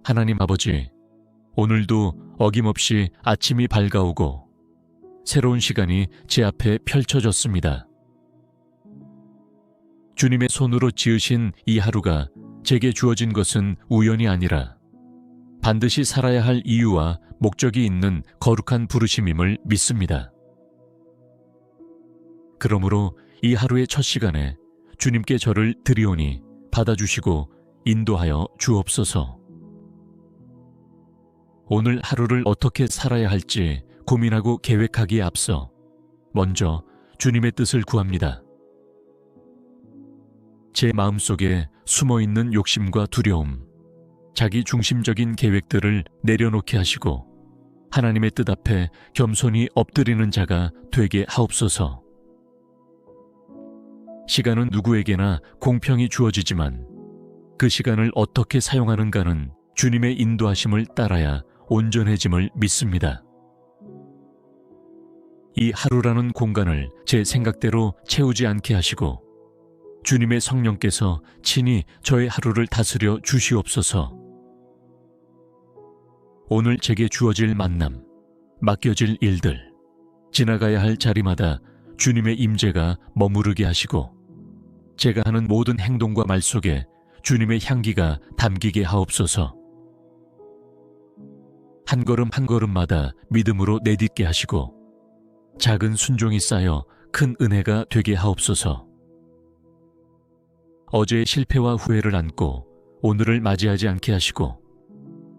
하나님 아버지, 오늘도 어김없이 아침이 밝아오고 새로운 시간이 제 앞에 펼쳐졌습니다. 주님의 손으로 지으신 이 하루가 제게 주어진 것은 우연이 아니라 반드시 살아야 할 이유와 목적이 있는 거룩한 부르심임을 믿습니다. 그러므로 이 하루의 첫 시간에 주님께 저를 드리오니 받아주시고 인도하여 주옵소서. 오늘 하루를 어떻게 살아야 할지 고민하고 계획하기에 앞서 먼저 주님의 뜻을 구합니다. 제 마음속에 숨어있는 욕심과 두려움, 자기 중심적인 계획들을 내려놓게 하시고 하나님의 뜻 앞에 겸손히 엎드리는 자가 되게 하옵소서. 시간은 누구에게나 공평히 주어지지만 그 시간을 어떻게 사용하는가는 주님의 인도하심을 따라야 온전해짐을 믿습니다. 이 하루라는 공간을 제 생각대로 채우지 않게 하시고 주님의 성령께서 친히 저의 하루를 다스려 주시옵소서. 오늘 제게 주어질 만남, 맡겨질 일들, 지나가야 할 자리마다 주님의 임재가 머무르게 하시고 제가 하는 모든 행동과 말 속에 주님의 향기가 담기게 하옵소서. 한 걸음 한 걸음마다 믿음으로 내딛게 하시고 작은 순종이 쌓여 큰 은혜가 되게 하옵소서. 어제의 실패와 후회를 안고 오늘을 맞이하지 않게 하시고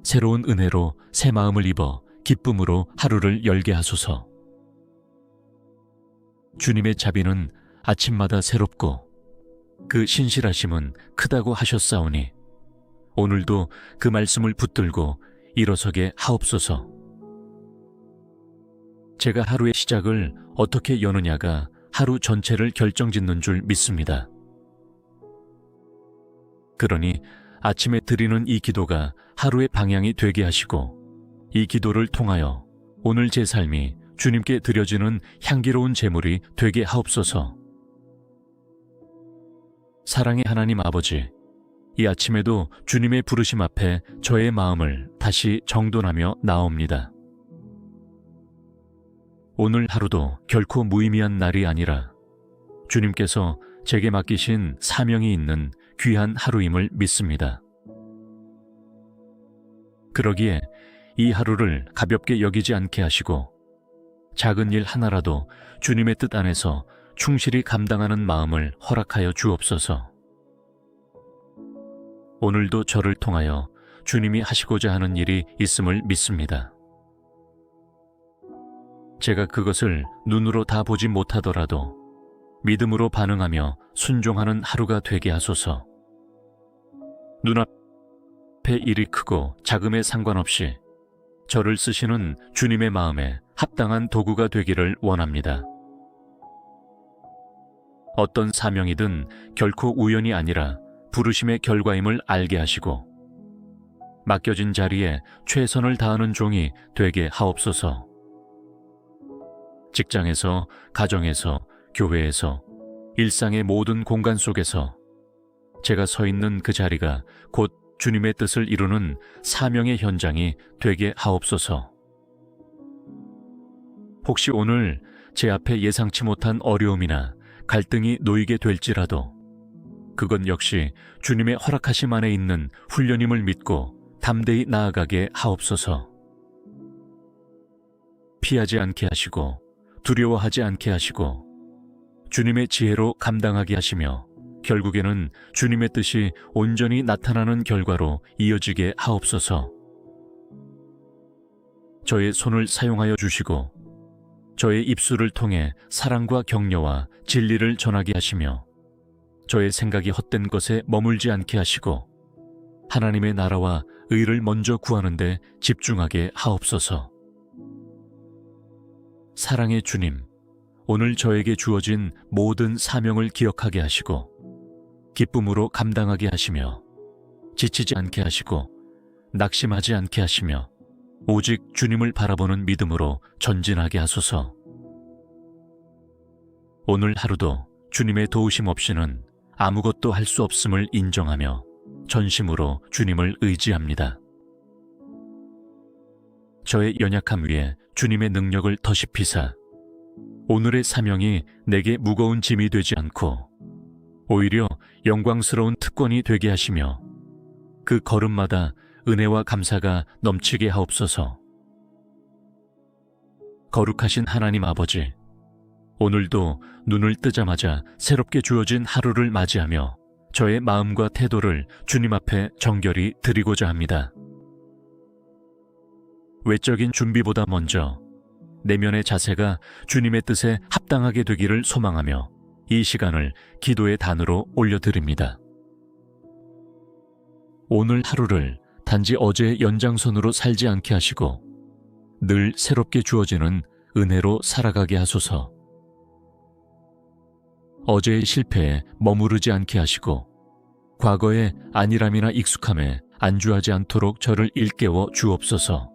새로운 은혜로 새 마음을 입어 기쁨으로 하루를 열게 하소서. 주님의 자비는 아침마다 새롭고 그 신실하심은 크다고 하셨사오니 오늘도 그 말씀을 붙들고 일어서게 하옵소서. 제가 하루의 시작을 어떻게 여느냐가 하루 전체를 결정짓는 줄 믿습니다. 그러니 아침에 드리는 이 기도가 하루의 방향이 되게 하시고 이 기도를 통하여 오늘 제 삶이 주님께 드려지는 향기로운 제물이 되게 하옵소서. 사랑의 하나님 아버지, 이 아침에도 주님의 부르심 앞에 저의 마음을 다시 정돈하며 나옵니다. 오늘 하루도 결코 무의미한 날이 아니라 주님께서 제게 맡기신 사명이 있는 귀한 하루임을 믿습니다. 그러기에 이 하루를 가볍게 여기지 않게 하시고 작은 일 하나라도 주님의 뜻 안에서 충실히 감당하는 마음을 허락하여 주옵소서. 오늘도 저를 통하여 주님이 하시고자 하는 일이 있음을 믿습니다. 제가 그것을 눈으로 다 보지 못하더라도 믿음으로 반응하며 순종하는 하루가 되게 하소서. 눈앞의 일이 크고 작음에 상관없이 저를 쓰시는 주님의 마음에 합당한 도구가 되기를 원합니다. 어떤 사명이든 결코 우연이 아니라 부르심의 결과임을 알게 하시고 맡겨진 자리에 최선을 다하는 종이 되게 하옵소서. 직장에서, 가정에서, 교회에서, 일상의 모든 공간 속에서 제가 서 있는 그 자리가 곧 주님의 뜻을 이루는 사명의 현장이 되게 하옵소서. 혹시 오늘 제 앞에 예상치 못한 어려움이나 갈등이 놓이게 될지라도 그건 역시 주님의 허락하심 안에 있는 훈련임을 믿고 담대히 나아가게 하옵소서. 피하지 않게 하시고 두려워하지 않게 하시고 주님의 지혜로 감당하게 하시며 결국에는 주님의 뜻이 온전히 나타나는 결과로 이어지게 하옵소서. 저의 손을 사용하여 주시고 저의 입술을 통해 사랑과 격려와 진리를 전하게 하시며 저의 생각이 헛된 것에 머물지 않게 하시고 하나님의 나라와 의를 먼저 구하는 데 집중하게 하옵소서. 사랑의 주님, 오늘 저에게 주어진 모든 사명을 기억하게 하시고 기쁨으로 감당하게 하시며 지치지 않게 하시고 낙심하지 않게 하시며 오직 주님을 바라보는 믿음으로 전진하게 하소서. 오늘 하루도 주님의 도우심 없이는 아무것도 할 수 없음을 인정하며 전심으로 주님을 의지합니다. 저의 연약함 위에 주님의 능력을 더십히사 오늘의 사명이 내게 무거운 짐이 되지 않고 오히려 영광스러운 특권이 되게 하시며 그 걸음마다 은혜와 감사가 넘치게 하옵소서. 거룩하신 하나님 아버지, 오늘도 눈을 뜨자마자 새롭게 주어진 하루를 맞이하며 저의 마음과 태도를 주님 앞에 정결히 드리고자 합니다. 외적인 준비보다 먼저 내면의 자세가 주님의 뜻에 합당하게 되기를 소망하며 이 시간을 기도의 단으로 올려드립니다. 오늘 하루를 단지 어제의 연장선으로 살지 않게 하시고 늘 새롭게 주어지는 은혜로 살아가게 하소서. 어제의 실패에 머무르지 않게 하시고 과거의 안일함이나 익숙함에 안주하지 않도록 저를 일깨워 주옵소서.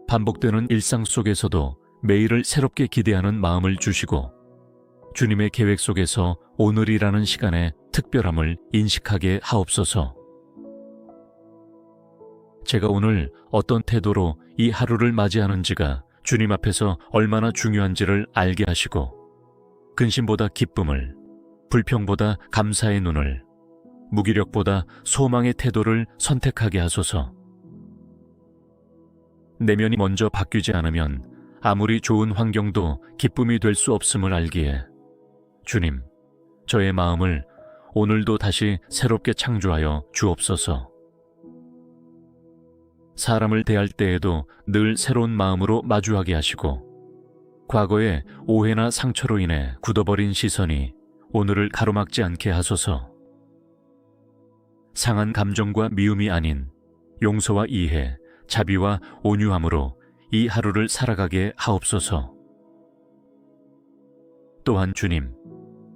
반복되는 일상 속에서도 매일을 새롭게 기대하는 마음을 주시고 주님의 계획 속에서 오늘이라는 시간의 특별함을 인식하게 하옵소서. 제가 오늘 어떤 태도로 이 하루를 맞이하는지가 주님 앞에서 얼마나 중요한지를 알게 하시고 근심보다 기쁨을, 불평보다 감사의 눈을, 무기력보다 소망의 태도를 선택하게 하소서. 내면이 먼저 바뀌지 않으면 아무리 좋은 환경도 기쁨이 될 수 없음을 알기에 주님, 저의 마음을 오늘도 다시 새롭게 창조하여 주옵소서. 사람을 대할 때에도 늘 새로운 마음으로 마주하게 하시고 과거의 오해나 상처로 인해 굳어버린 시선이 오늘을 가로막지 않게 하소서. 상한 감정과 미움이 아닌 용서와 이해, 자비와 온유함으로 이 하루를 살아가게 하옵소서. 또한 주님,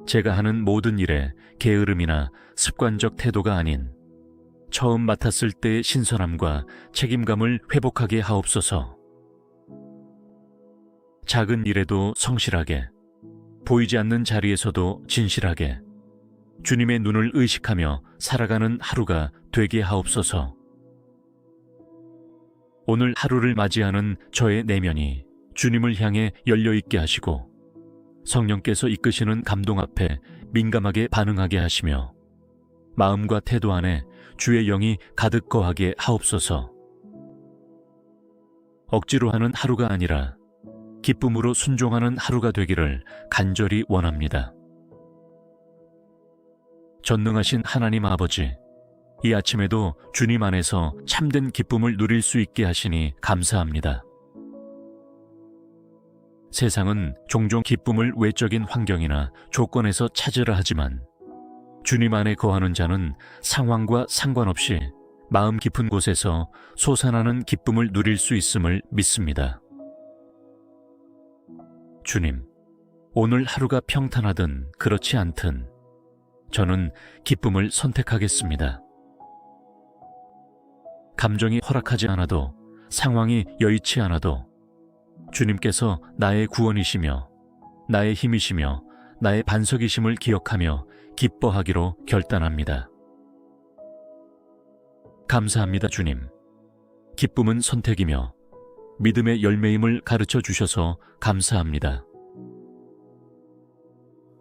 제가 하는 모든 일에 게으름이나 습관적 태도가 아닌 처음 맡았을 때의 신선함과 책임감을 회복하게 하옵소서. 작은 일에도 성실하게, 보이지 않는 자리에서도 진실하게 주님의 눈을 의식하며 살아가는 하루가 되게 하옵소서. 오늘 하루를 맞이하는 저의 내면이 주님을 향해 열려있게 하시고 성령께서 이끄시는 감동 앞에 민감하게 반응하게 하시며 마음과 태도 안에 주의 영이 가득 거하게 하옵소서. 억지로 하는 하루가 아니라 기쁨으로 순종하는 하루가 되기를 간절히 원합니다. 전능하신 하나님 아버지, 이 아침에도 주님 안에서 참된 기쁨을 누릴 수 있게 하시니 감사합니다. 세상은 종종 기쁨을 외적인 환경이나 조건에서 찾으라 하지만 주님 안에 거하는 자는 상황과 상관없이 마음 깊은 곳에서 솟아나는 기쁨을 누릴 수 있음을 믿습니다. 주님, 오늘 하루가 평탄하든 그렇지 않든 저는 기쁨을 선택하겠습니다. 감정이 허락하지 않아도, 상황이 여의치 않아도 주님께서 나의 구원이시며 나의 힘이시며 나의 반석이심을 기억하며 기뻐하기로 결단합니다. 감사합니다, 주님. 기쁨은 선택이며 믿음의 열매임을 가르쳐 주셔서 감사합니다.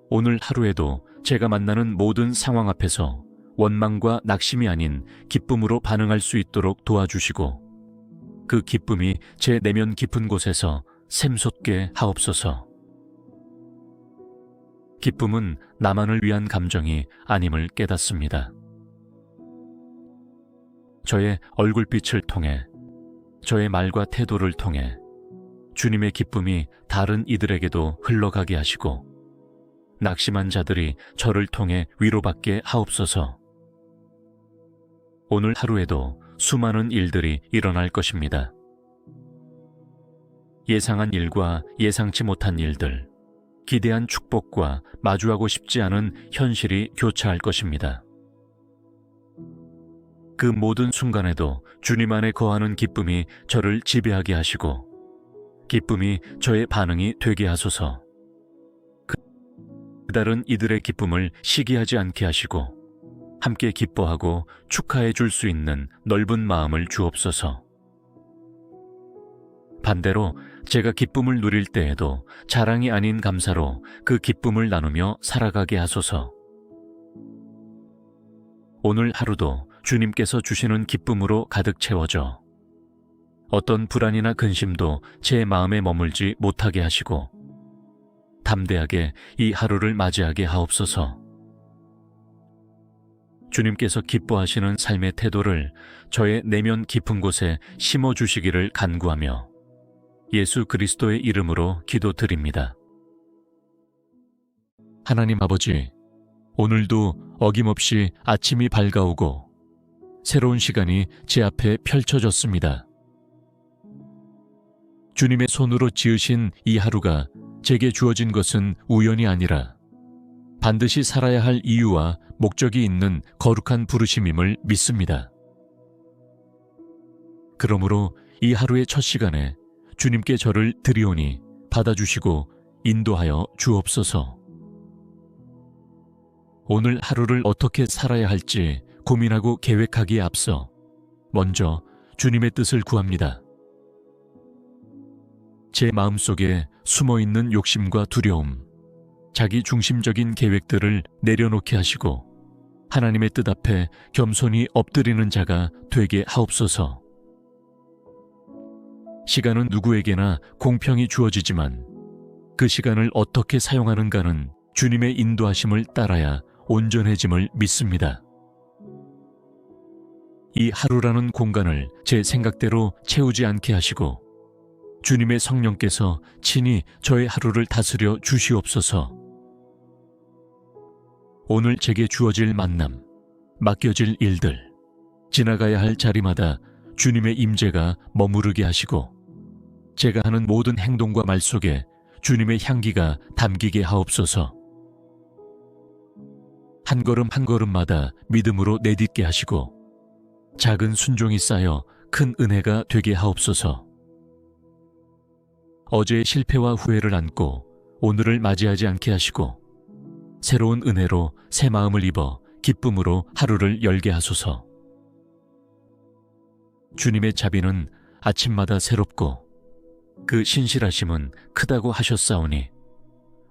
오늘 하루에도 제가 만나는 모든 상황 앞에서 원망과 낙심이 아닌 기쁨으로 반응할 수 있도록 도와주시고 그 기쁨이 제 내면 깊은 곳에서 샘솟게 하옵소서. 기쁨은 나만을 위한 감정이 아님을 깨닫습니다. 저의 얼굴빛을 통해, 저의 말과 태도를 통해 주님의 기쁨이 다른 이들에게도 흘러가게 하시고 낙심한 자들이 저를 통해 위로받게 하옵소서. 오늘 하루에도 수많은 일들이 일어날 것입니다. 예상한 일과 예상치 못한 일들, 기대한 축복과 마주하고 싶지 않은 현실이 교차할 것입니다. 그 모든 순간에도 주님 안에 거하는 기쁨이 저를 지배하게 하시고 기쁨이 저의 반응이 되게 하소서. 다른 이들의 기쁨을 시기하지 않게 하시고 함께 기뻐하고 축하해 줄 수 있는 넓은 마음을 주옵소서. 반대로 제가 기쁨을 누릴 때에도 자랑이 아닌 감사로 그 기쁨을 나누며 살아가게 하소서. 오늘 하루도 주님께서 주시는 기쁨으로 가득 채워져 어떤 불안이나 근심도 제 마음에 머물지 못하게 하시고 담대하게 이 하루를 맞이하게 하옵소서. 주님께서 기뻐하시는 삶의 태도를 저의 내면 깊은 곳에 심어주시기를 간구하며 예수 그리스도의 이름으로 기도드립니다. 하나님 아버지, 오늘도 어김없이 아침이 밝아오고 새로운 시간이 제 앞에 펼쳐졌습니다. 주님의 손으로 지으신 이 하루가 제게 주어진 것은 우연이 아니라 반드시 살아야 할 이유와 목적이 있는 거룩한 부르심임을 믿습니다. 그러므로 이 하루의 첫 시간에 주님께 저를 드리오니 받아주시고 인도하여 주옵소서. 오늘 하루를 어떻게 살아야 할지 고민하고 계획하기에 앞서 먼저 주님의 뜻을 구합니다. 제 마음속에 숨어있는 욕심과 두려움, 자기 중심적인 계획들을 내려놓게 하시고 하나님의 뜻 앞에 겸손히 엎드리는 자가 되게 하옵소서. 시간은 누구에게나 공평히 주어지지만 그 시간을 어떻게 사용하는가는 주님의 인도하심을 따라야 온전해짐을 믿습니다. 이 하루라는 공간을 제 생각대로 채우지 않게 하시고 주님의 성령께서 친히 저의 하루를 다스려 주시옵소서. 오늘 제게 주어질 만남, 맡겨질 일들, 지나가야 할 자리마다 주님의 임재가 머무르게 하시고 제가 하는 모든 행동과 말 속에 주님의 향기가 담기게 하옵소서. 한 걸음 한 걸음마다 믿음으로 내딛게 하시고 작은 순종이 쌓여 큰 은혜가 되게 하옵소서. 어제의 실패와 후회를 안고 오늘을 맞이하지 않게 하시고 새로운 은혜로 새 마음을 입어 기쁨으로 하루를 열게 하소서. 주님의 자비는 아침마다 새롭고 그 신실하심은 크다고 하셨사오니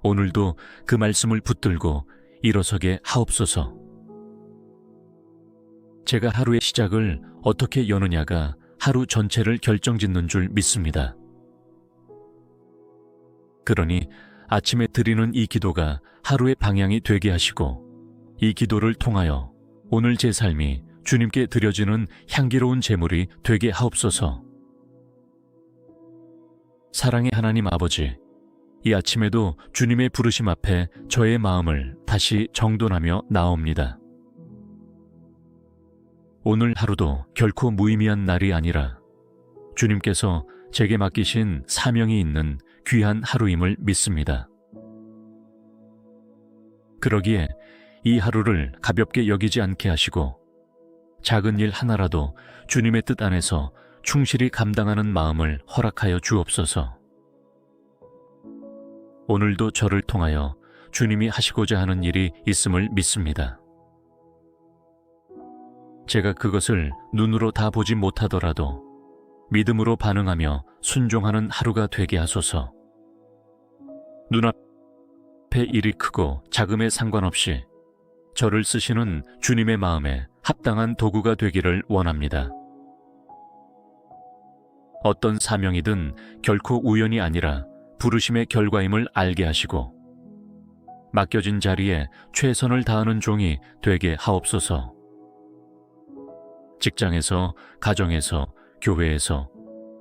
오늘도 그 말씀을 붙들고 일어서게 하옵소서. 제가 하루의 시작을 어떻게 여느냐가 하루 전체를 결정짓는 줄 믿습니다. 그러니 아침에 드리는 이 기도가 하루의 방향이 되게 하시고 이 기도를 통하여 오늘 제 삶이 주님께 드려지는 향기로운 제물이 되게 하옵소서. 사랑의 하나님 아버지, 이 아침에도 주님의 부르심 앞에 저의 마음을 다시 정돈하며 나옵니다. 오늘 하루도 결코 무의미한 날이 아니라 주님께서 제게 맡기신 사명이 있는 귀한 하루임을 믿습니다. 그러기에 이 하루를 가볍게 여기지 않게 하시고 작은 일 하나라도 주님의 뜻 안에서 충실히 감당하는 마음을 허락하여 주옵소서. 오늘도 저를 통하여 주님이 하시고자 하는 일이 있음을 믿습니다. 제가 그것을 눈으로 다 보지 못하더라도 믿음으로 반응하며 순종하는 하루가 되게 하소서. 눈앞의 일이 크고 작음에 상관없이 저를 쓰시는 주님의 마음에 합당한 도구가 되기를 원합니다. 어떤 사명이든 결코 우연이 아니라 부르심의 결과임을 알게 하시고 맡겨진 자리에 최선을 다하는 종이 되게 하옵소서. 직장에서, 가정에서, 교회에서,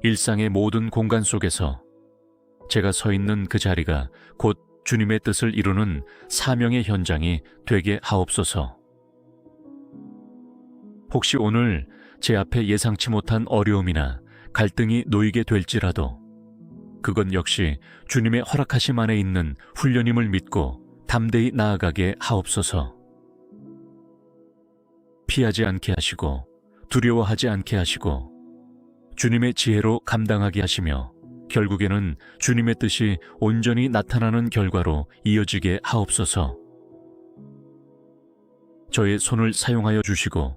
일상의 모든 공간 속에서 제가 서 있는 그 자리가 곧 주님의 뜻을 이루는 사명의 현장이 되게 하옵소서. 혹시 오늘 제 앞에 예상치 못한 어려움이나 갈등이 놓이게 될지라도 그건 역시 주님의 허락하심 안에 있는 훈련임을 믿고 담대히 나아가게 하옵소서. 피하지 않게 하시고 두려워하지 않게 하시고 주님의 지혜로 감당하게 하시며 결국에는 주님의 뜻이 온전히 나타나는 결과로 이어지게 하옵소서. 저의 손을 사용하여 주시고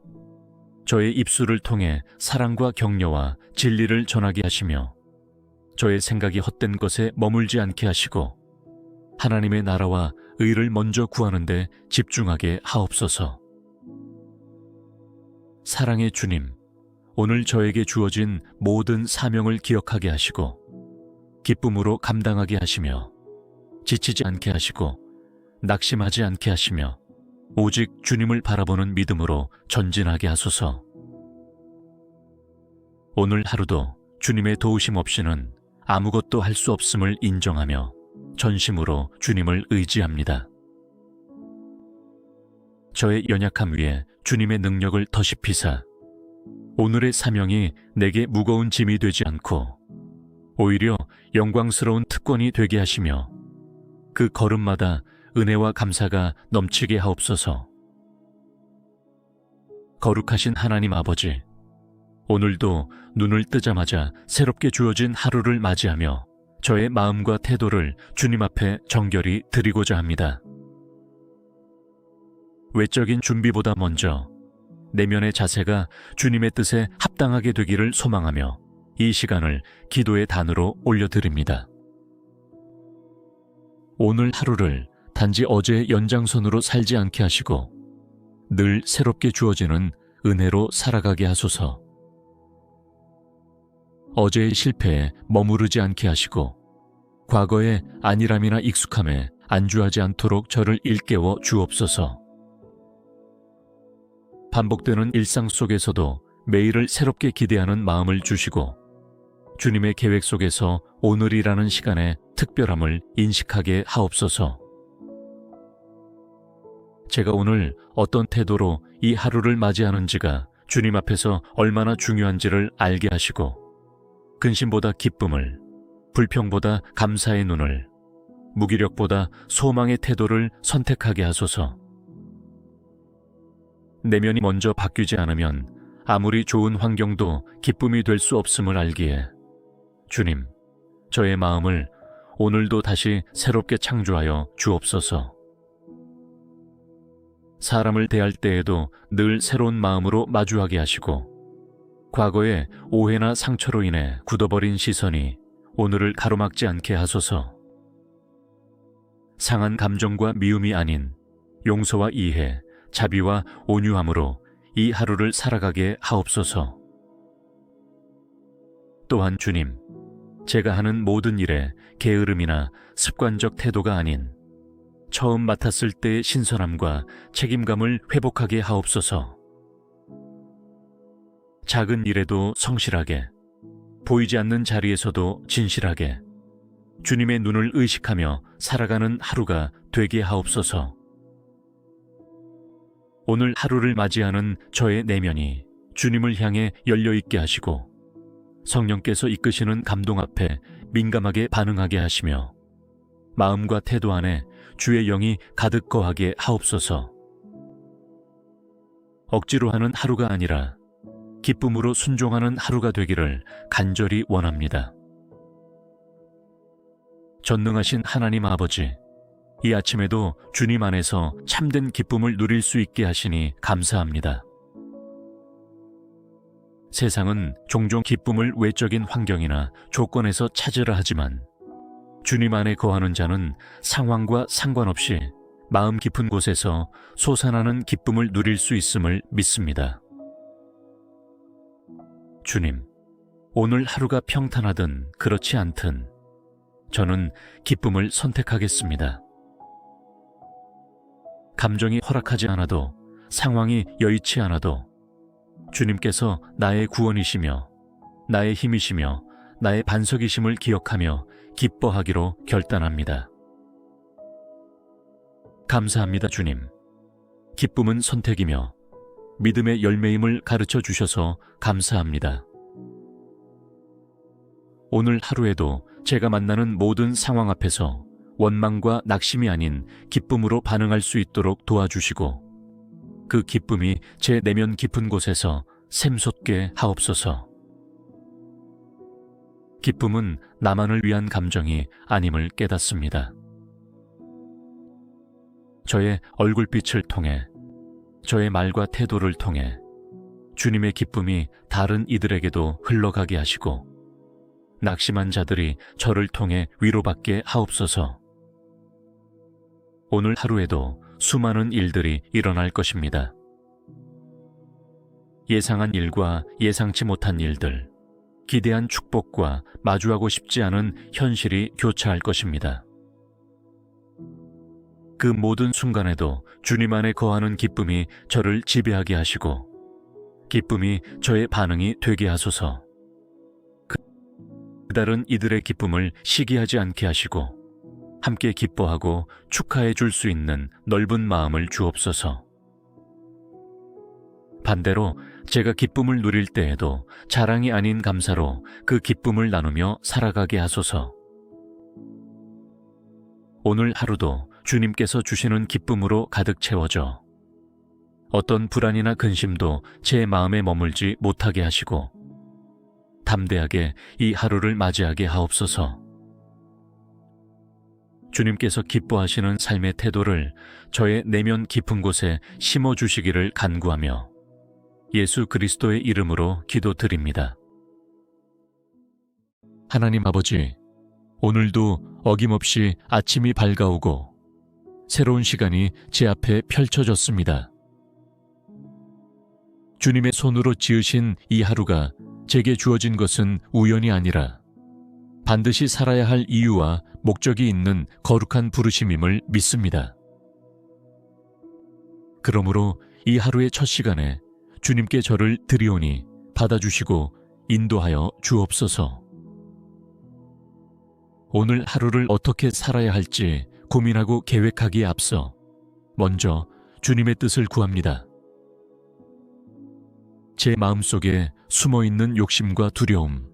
저의 입술을 통해 사랑과 격려와 진리를 전하게 하시며 저의 생각이 헛된 것에 머물지 않게 하시고 하나님의 나라와 의를 먼저 구하는 데 집중하게 하옵소서. 사랑의 주님, 오늘 저에게 주어진 모든 사명을 기억하게 하시고 기쁨으로 감당하게 하시며 지치지 않게 하시고 낙심하지 않게 하시며 오직 주님을 바라보는 믿음으로 전진하게 하소서. 오늘 하루도 주님의 도우심 없이는 아무것도 할 수 없음을 인정하며 전심으로 주님을 의지합니다. 저의 연약함 위에 주님의 능력을 더십히사 오늘의 사명이 내게 무거운 짐이 되지 않고 오히려 영광스러운 특권이 되게 하시며 그 걸음마다 은혜와 감사가 넘치게 하옵소서. 거룩하신 하나님 아버지, 오늘도 눈을 뜨자마자 새롭게 주어진 하루를 맞이하며 저의 마음과 태도를 주님 앞에 정결히 드리고자 합니다. 외적인 준비보다 먼저 내면의 자세가 주님의 뜻에 합당하게 되기를 소망하며 이 시간을 기도의 단으로 올려드립니다. 오늘 하루를 단지 어제의 연장선으로 살지 않게 하시고 늘 새롭게 주어지는 은혜로 살아가게 하소서. 어제의 실패에 머무르지 않게 하시고 과거의 안일함이나 익숙함에 안주하지 않도록 저를 일깨워 주옵소서. 반복되는 일상 속에서도 매일을 새롭게 기대하는 마음을 주시고 주님의 계획 속에서 오늘이라는 시간의 특별함을 인식하게 하옵소서. 제가 오늘 어떤 태도로 이 하루를 맞이하는지가 주님 앞에서 얼마나 중요한지를 알게 하시고 근심보다 기쁨을, 불평보다 감사의 눈을, 무기력보다 소망의 태도를 선택하게 하소서. 내면이 먼저 바뀌지 않으면 아무리 좋은 환경도 기쁨이 될 수 없음을 알기에 주님, 저의 마음을 오늘도 다시 새롭게 창조하여 주옵소서. 사람을 대할 때에도 늘 새로운 마음으로 마주하게 하시고 과거의 오해나 상처로 인해 굳어버린 시선이 오늘을 가로막지 않게 하소서. 상한 감정과 미움이 아닌 용서와 이해, 자비와 온유함으로 이 하루를 살아가게 하옵소서. 또한 주님, 제가 하는 모든 일에 게으름이나 습관적 태도가 아닌 처음 맡았을 때의 신선함과 책임감을 회복하게 하옵소서. 작은 일에도 성실하게, 보이지 않는 자리에서도 진실하게 주님의 눈을 의식하며 살아가는 하루가 되게 하옵소서. 오늘 하루를 맞이하는 저의 내면이 주님을 향해 열려있게 하시고 성령께서 이끄시는 감동 앞에 민감하게 반응하게 하시며 마음과 태도 안에 주의 영이 가득 거하게 하옵소서. 억지로 하는 하루가 아니라 기쁨으로 순종하는 하루가 되기를 간절히 원합니다. 전능하신 하나님 아버지, 이 아침에도 주님 안에서 참된 기쁨을 누릴 수 있게 하시니 감사합니다. 세상은 종종 기쁨을 외적인 환경이나 조건에서 찾으라 하지만 주님 안에 거하는 자는 상황과 상관없이 마음 깊은 곳에서 솟아나는 기쁨을 누릴 수 있음을 믿습니다. 주님, 오늘 하루가 평탄하든 그렇지 않든 저는 기쁨을 선택하겠습니다. 감정이 허락하지 않아도, 상황이 여의치 않아도 주님께서 나의 구원이시며 나의 힘이시며 나의 반석이심을 기억하며 기뻐하기로 결단합니다. 감사합니다, 주님. 기쁨은 선택이며 믿음의 열매임을 가르쳐 주셔서 감사합니다. 오늘 하루에도 제가 만나는 모든 상황 앞에서 원망과 낙심이 아닌 기쁨으로 반응할 수 있도록 도와주시고 그 기쁨이 제 내면 깊은 곳에서 샘솟게 하옵소서. 기쁨은 나만을 위한 감정이 아님을 깨닫습니다. 저의 얼굴빛을 통해, 저의 말과 태도를 통해 주님의 기쁨이 다른 이들에게도 흘러가게 하시고 낙심한 자들이 저를 통해 위로받게 하옵소서. 오늘 하루에도 수많은 일들이 일어날 것입니다. 예상한 일과 예상치 못한 일들, 기대한 축복과 마주하고 싶지 않은 현실이 교차할 것입니다. 그 모든 순간에도 주님 안에 거하는 기쁨이 저를 지배하게 하시고 기쁨이 저의 반응이 되게 하소서. 다른 이들의 기쁨을 시기하지 않게 하시고 함께 기뻐하고 축하해 줄 수 있는 넓은 마음을 주옵소서. 반대로 제가 기쁨을 누릴 때에도 자랑이 아닌 감사로 그 기쁨을 나누며 살아가게 하소서. 오늘 하루도 주님께서 주시는 기쁨으로 가득 채워져 어떤 불안이나 근심도 제 마음에 머물지 못하게 하시고 담대하게 이 하루를 맞이하게 하옵소서. 주님께서 기뻐하시는 삶의 태도를 저의 내면 깊은 곳에 심어주시기를 간구하며 예수 그리스도의 이름으로 기도드립니다. 하나님 아버지, 오늘도 어김없이 아침이 밝아오고 새로운 시간이 제 앞에 펼쳐졌습니다. 주님의 손으로 지으신 이 하루가 제게 주어진 것은 우연이 아니라 반드시 살아야 할 이유와 목적이 있는 거룩한 부르심임을 믿습니다. 그러므로 이 하루의 첫 시간에 주님께 저를 드리오니 받아주시고 인도하여 주옵소서. 오늘 하루를 어떻게 살아야 할지 고민하고 계획하기에 앞서 먼저 주님의 뜻을 구합니다. 제 마음속에 숨어있는 욕심과 두려움,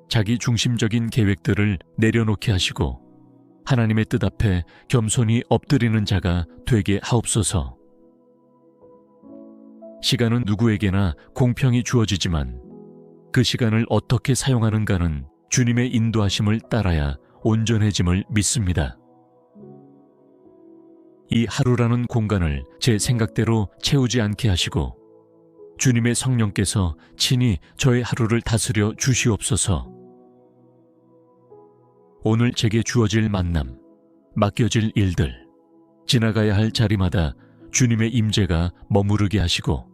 자기 중심적인 계획들을 내려놓게 하시고 하나님의 뜻 앞에 겸손히 엎드리는 자가 되게 하옵소서. 시간은 누구에게나 공평히 주어지지만 그 시간을 어떻게 사용하는가는 주님의 인도하심을 따라야 온전해짐을 믿습니다. 이 하루라는 공간을 제 생각대로 채우지 않게 하시고 주님의 성령께서 친히 저의 하루를 다스려 주시옵소서. 오늘 제게 주어질 만남, 맡겨질 일들, 지나가야 할 자리마다 주님의 임재가 머무르게 하시고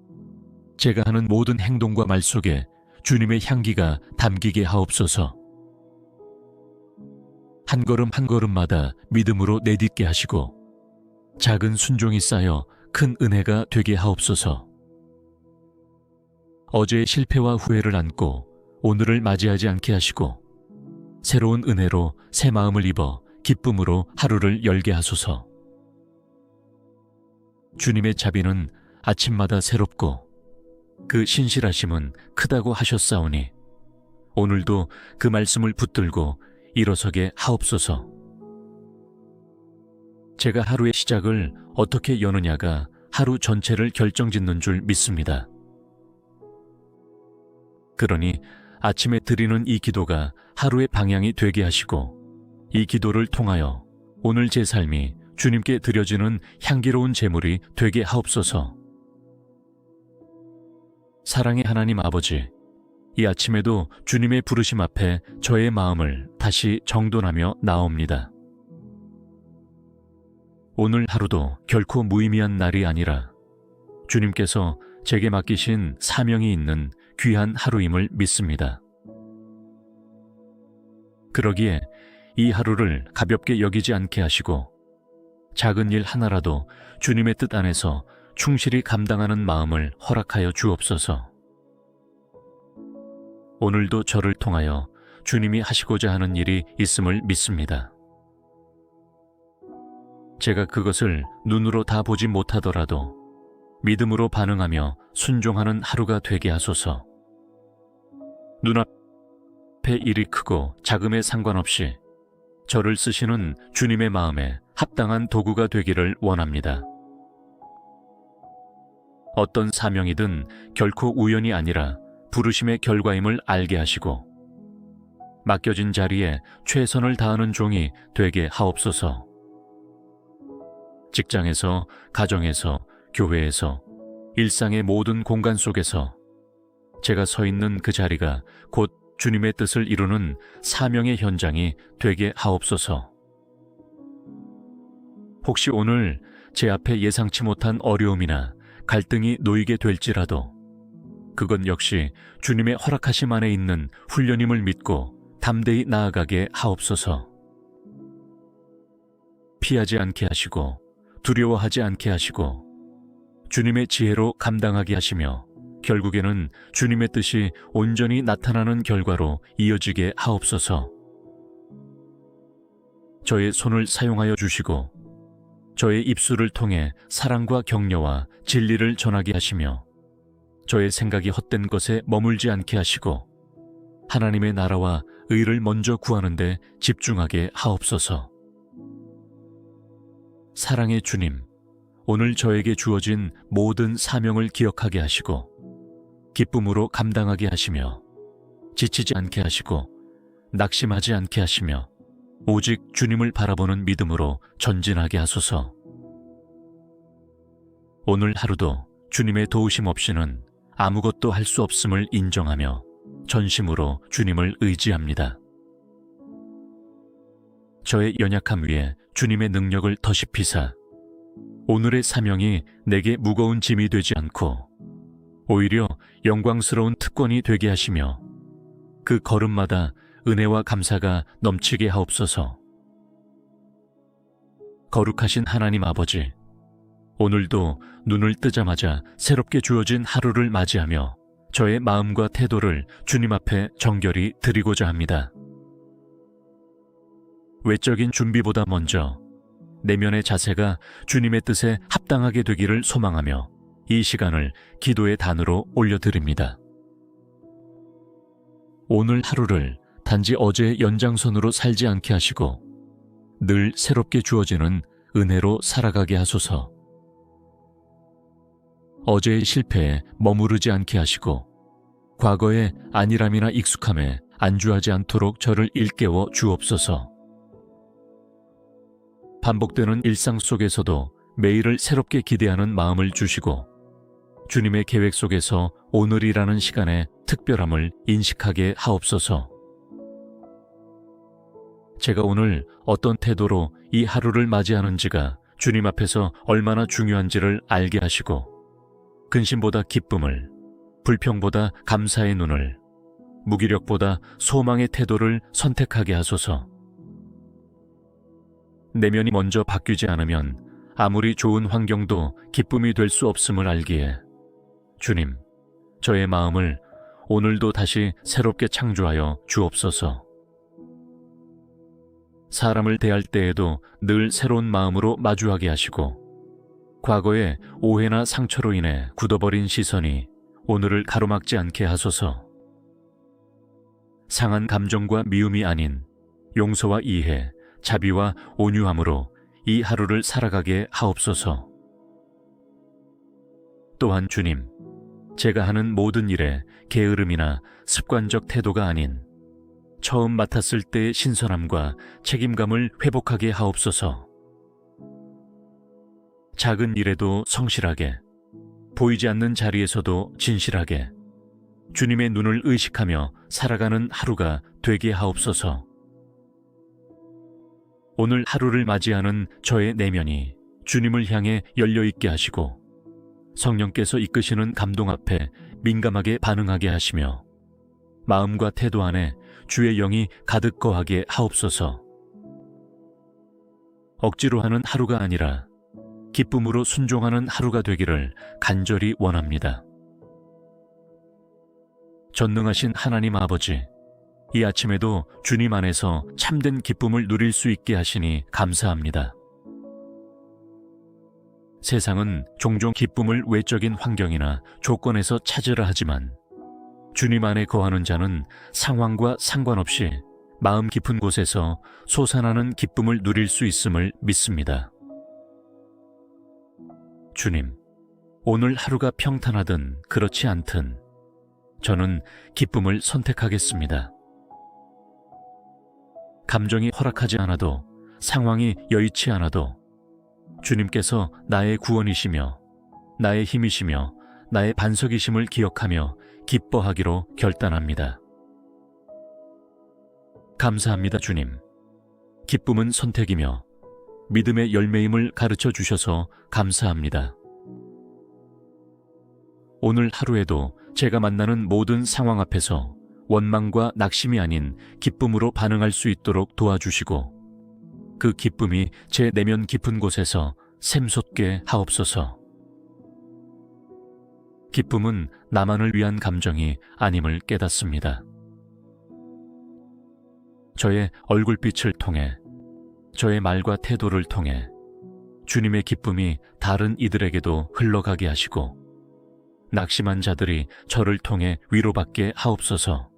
제가 하는 모든 행동과 말 속에 주님의 향기가 담기게 하옵소서. 한 걸음 한 걸음마다 믿음으로 내딛게 하시고 작은 순종이 쌓여 큰 은혜가 되게 하옵소서. 어제의 실패와 후회를 안고 오늘을 맞이하지 않게 하시고 새로운 은혜로 새 마음을 입어 기쁨으로 하루를 열게 하소서. 주님의 자비는 아침마다 새롭고 그 신실하심은 크다고 하셨사오니 오늘도 그 말씀을 붙들고 일어서게 하옵소서. 제가 하루의 시작을 어떻게 여느냐가 하루 전체를 결정짓는 줄 믿습니다. 그러니 아침에 드리는 이 기도가 하루의 방향이 되게 하시고 이 기도를 통하여 오늘 제 삶이 주님께 드려지는 향기로운 제물이 되게 하옵소서. 사랑의 하나님 아버지, 이 아침에도 주님의 부르심 앞에 저의 마음을 다시 정돈하며 나옵니다. 오늘 하루도 결코 무의미한 날이 아니라 주님께서 제게 맡기신 사명이 있는 귀한 하루임을 믿습니다. 그러기에 이 하루를 가볍게 여기지 않게 하시고 작은 일 하나라도 주님의 뜻 안에서 충실히 감당하는 마음을 허락하여 주옵소서. 오늘도 저를 통하여 주님이 하시고자 하는 일이 있음을 믿습니다. 제가 그것을 눈으로 다 보지 못하더라도 믿음으로 반응하며 순종하는 하루가 되게 하소서. 눈앞에 일이 크고 작음에 상관없이 저를 쓰시는 주님의 마음에 합당한 도구가 되기를 원합니다. 어떤 사명이든 결코 우연이 아니라 부르심의 결과임을 알게 하시고 맡겨진 자리에 최선을 다하는 종이 되게 하옵소서. 직장에서, 가정에서, 교회에서, 일상의 모든 공간 속에서 제가 서 있는 그 자리가 곧 주님의 뜻을 이루는 사명의 현장이 되게 하옵소서. 혹시 오늘 제 앞에 예상치 못한 어려움이나 갈등이 놓이게 될지라도 그건 역시 주님의 허락하심 안에 있는 훈련임을 믿고 담대히 나아가게 하옵소서. 피하지 않게 하시고 두려워하지 않게 하시고 주님의 지혜로 감당하게 하시며 결국에는 주님의 뜻이 온전히 나타나는 결과로 이어지게 하옵소서. 저의 손을 사용하여 주시고 저의 입술을 통해 사랑과 격려와 진리를 전하게 하시며 저의 생각이 헛된 것에 머물지 않게 하시고 하나님의 나라와 의를 먼저 구하는 데 집중하게 하옵소서. 사랑의 주님, 오늘 저에게 주어진 모든 사명을 기억하게 하시고 기쁨으로 감당하게 하시며 지치지 않게 하시고 낙심하지 않게 하시며 오직 주님을 바라보는 믿음으로 전진하게 하소서. 오늘 하루도 주님의 도우심 없이는 아무것도 할 수 없음을 인정하며 전심으로 주님을 의지합니다. 저의 연약함 위에 주님의 능력을 더시피사 오늘의 사명이 내게 무거운 짐이 되지 않고 오히려 영광스러운 특권이 되게 하시며 그 걸음마다 은혜와 감사가 넘치게 하옵소서. 거룩하신 하나님 아버지, 오늘도 눈을 뜨자마자 새롭게 주어진 하루를 맞이하며 저의 마음과 태도를 주님 앞에 정결히 드리고자 합니다. 외적인 준비보다 먼저 내면의 자세가 주님의 뜻에 합당하게 되기를 소망하며 이 시간을 기도의 단으로 올려드립니다. 오늘 하루를 단지 어제의 연장선으로 살지 않게 하시고 늘 새롭게 주어지는 은혜로 살아가게 하소서. 어제의 실패에 머무르지 않게 하시고 과거의 안일함이나 익숙함에 안주하지 않도록 저를 일깨워 주옵소서. 반복되는 일상 속에서도 매일을 새롭게 기대하는 마음을 주시고 주님의 계획 속에서 오늘이라는 시간의 특별함을 인식하게 하옵소서. 제가 오늘 어떤 태도로 이 하루를 맞이하는지가 주님 앞에서 얼마나 중요한지를 알게 하시고 근심보다 기쁨을, 불평보다 감사의 눈을, 무기력보다 소망의 태도를 선택하게 하소서. 내면이 먼저 바뀌지 않으면 아무리 좋은 환경도 기쁨이 될 수 없음을 알기에 주님, 저의 마음을 오늘도 다시 새롭게 창조하여 주옵소서. 사람을 대할 때에도 늘 새로운 마음으로 마주하게 하시고 과거의 오해나 상처로 인해 굳어버린 시선이 오늘을 가로막지 않게 하소서. 상한 감정과 미움이 아닌 용서와 이해, 자비와 온유함으로 이 하루를 살아가게 하옵소서. 또한 주님, 제가 하는 모든 일에 게으름이나 습관적 태도가 아닌 처음 맡았을 때의 신선함과 책임감을 회복하게 하옵소서. 작은 일에도 성실하게, 보이지 않는 자리에서도 진실하게 주님의 눈을 의식하며 살아가는 하루가 되게 하옵소서. 오늘 하루를 맞이하는 저의 내면이 주님을 향해 열려있게 하시고 성령께서 이끄시는 감동 앞에 민감하게 반응하게 하시며 마음과 태도 안에 주의 영이 가득 거하게 하옵소서. 억지로 하는 하루가 아니라 기쁨으로 순종하는 하루가 되기를 간절히 원합니다. 전능하신 하나님 아버지, 이 아침에도 주님 안에서 참된 기쁨을 누릴 수 있게 하시니 감사합니다. 세상은 종종 기쁨을 외적인 환경이나 조건에서 찾으라 하지만 주님 안에 거하는 자는 상황과 상관없이 마음 깊은 곳에서 솟아나는 기쁨을 누릴 수 있음을 믿습니다. 주님, 오늘 하루가 평탄하든 그렇지 않든 저는 기쁨을 선택하겠습니다. 감정이 허락하지 않아도, 상황이 여의치 않아도 주님께서 나의 구원이시며 나의 힘이시며 나의 반석이심을 기억하며 기뻐하기로 결단합니다. 감사합니다, 주님. 기쁨은 선택이며 믿음의 열매임을 가르쳐 주셔서 감사합니다. 오늘 하루에도 제가 만나는 모든 상황 앞에서 원망과 낙심이 아닌 기쁨으로 반응할 수 있도록 도와주시고 그 기쁨이 제 내면 깊은 곳에서 샘솟게 하옵소서. 기쁨은 나만을 위한 감정이 아님을 깨닫습니다. 저의 얼굴빛을 통해, 저의 말과 태도를 통해 주님의 기쁨이 다른 이들에게도 흘러가게 하시고 낙심한 자들이 저를 통해 위로받게 하옵소서.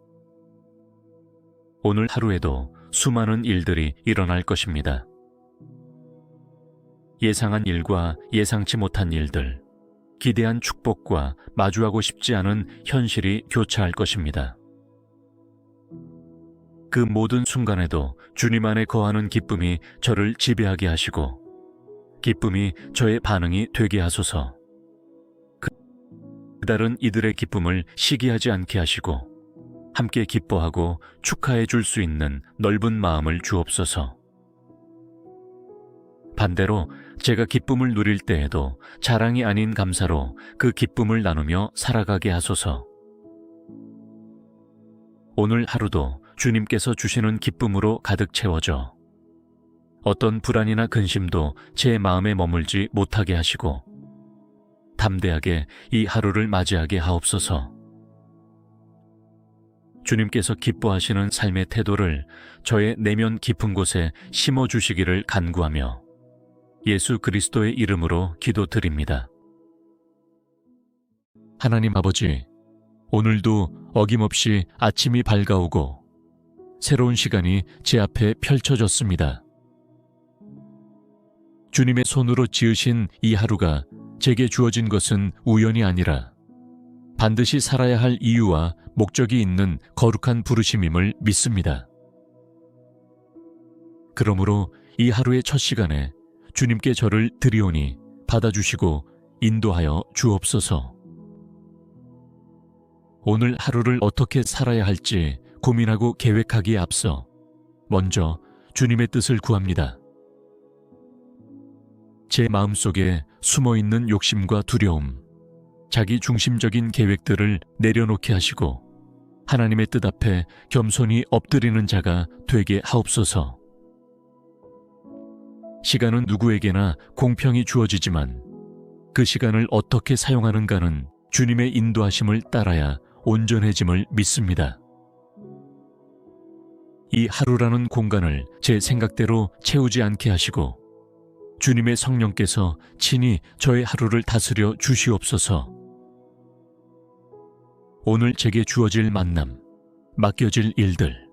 오늘 하루에도 수많은 일들이 일어날 것입니다. 예상한 일과 예상치 못한 일들, 기대한 축복과 마주하고 싶지 않은 현실이 교차할 것입니다. 그 모든 순간에도 주님 안에 거하는 기쁨이 저를 지배하게 하시고 기쁨이 저의 반응이 되게 하소서. 다른 이들의 기쁨을 시기하지 않게 하시고 함께 기뻐하고 축하해 줄 수 있는 넓은 마음을 주옵소서. 반대로 제가 기쁨을 누릴 때에도 자랑이 아닌 감사로 그 기쁨을 나누며 살아가게 하소서. 오늘 하루도 주님께서 주시는 기쁨으로 가득 채워져 어떤 불안이나 근심도 제 마음에 머물지 못하게 하시고 담대하게 이 하루를 맞이하게 하옵소서. 주님께서 기뻐하시는 삶의 태도를 저의 내면 깊은 곳에 심어주시기를 간구하며 예수 그리스도의 이름으로 기도드립니다. 하나님 아버지, 오늘도 어김없이 아침이 밝아오고 새로운 시간이 제 앞에 펼쳐졌습니다. 주님의 손으로 지으신 이 하루가 제게 주어진 것은 우연이 아니라 반드시 살아야 할 이유와 목적이 있는 거룩한 부르심임을 믿습니다. 그러므로 이 하루의 첫 시간에 주님께 저를 드리오니 받아주시고 인도하여 주옵소서. 오늘 하루를 어떻게 살아야 할지 고민하고 계획하기에 앞서 먼저 주님의 뜻을 구합니다. 제 마음속에 숨어있는 욕심과 두려움, 자기 중심적인 계획들을 내려놓게 하시고 하나님의 뜻 앞에 겸손히 엎드리는 자가 되게 하옵소서. 시간은 누구에게나 공평히 주어지지만 그 시간을 어떻게 사용하는가는 주님의 인도하심을 따라야 온전해짐을 믿습니다. 이 하루라는 공간을 제 생각대로 채우지 않게 하시고 주님의 성령께서 친히 저의 하루를 다스려 주시옵소서. 오늘 제게 주어질 만남, 맡겨질 일들,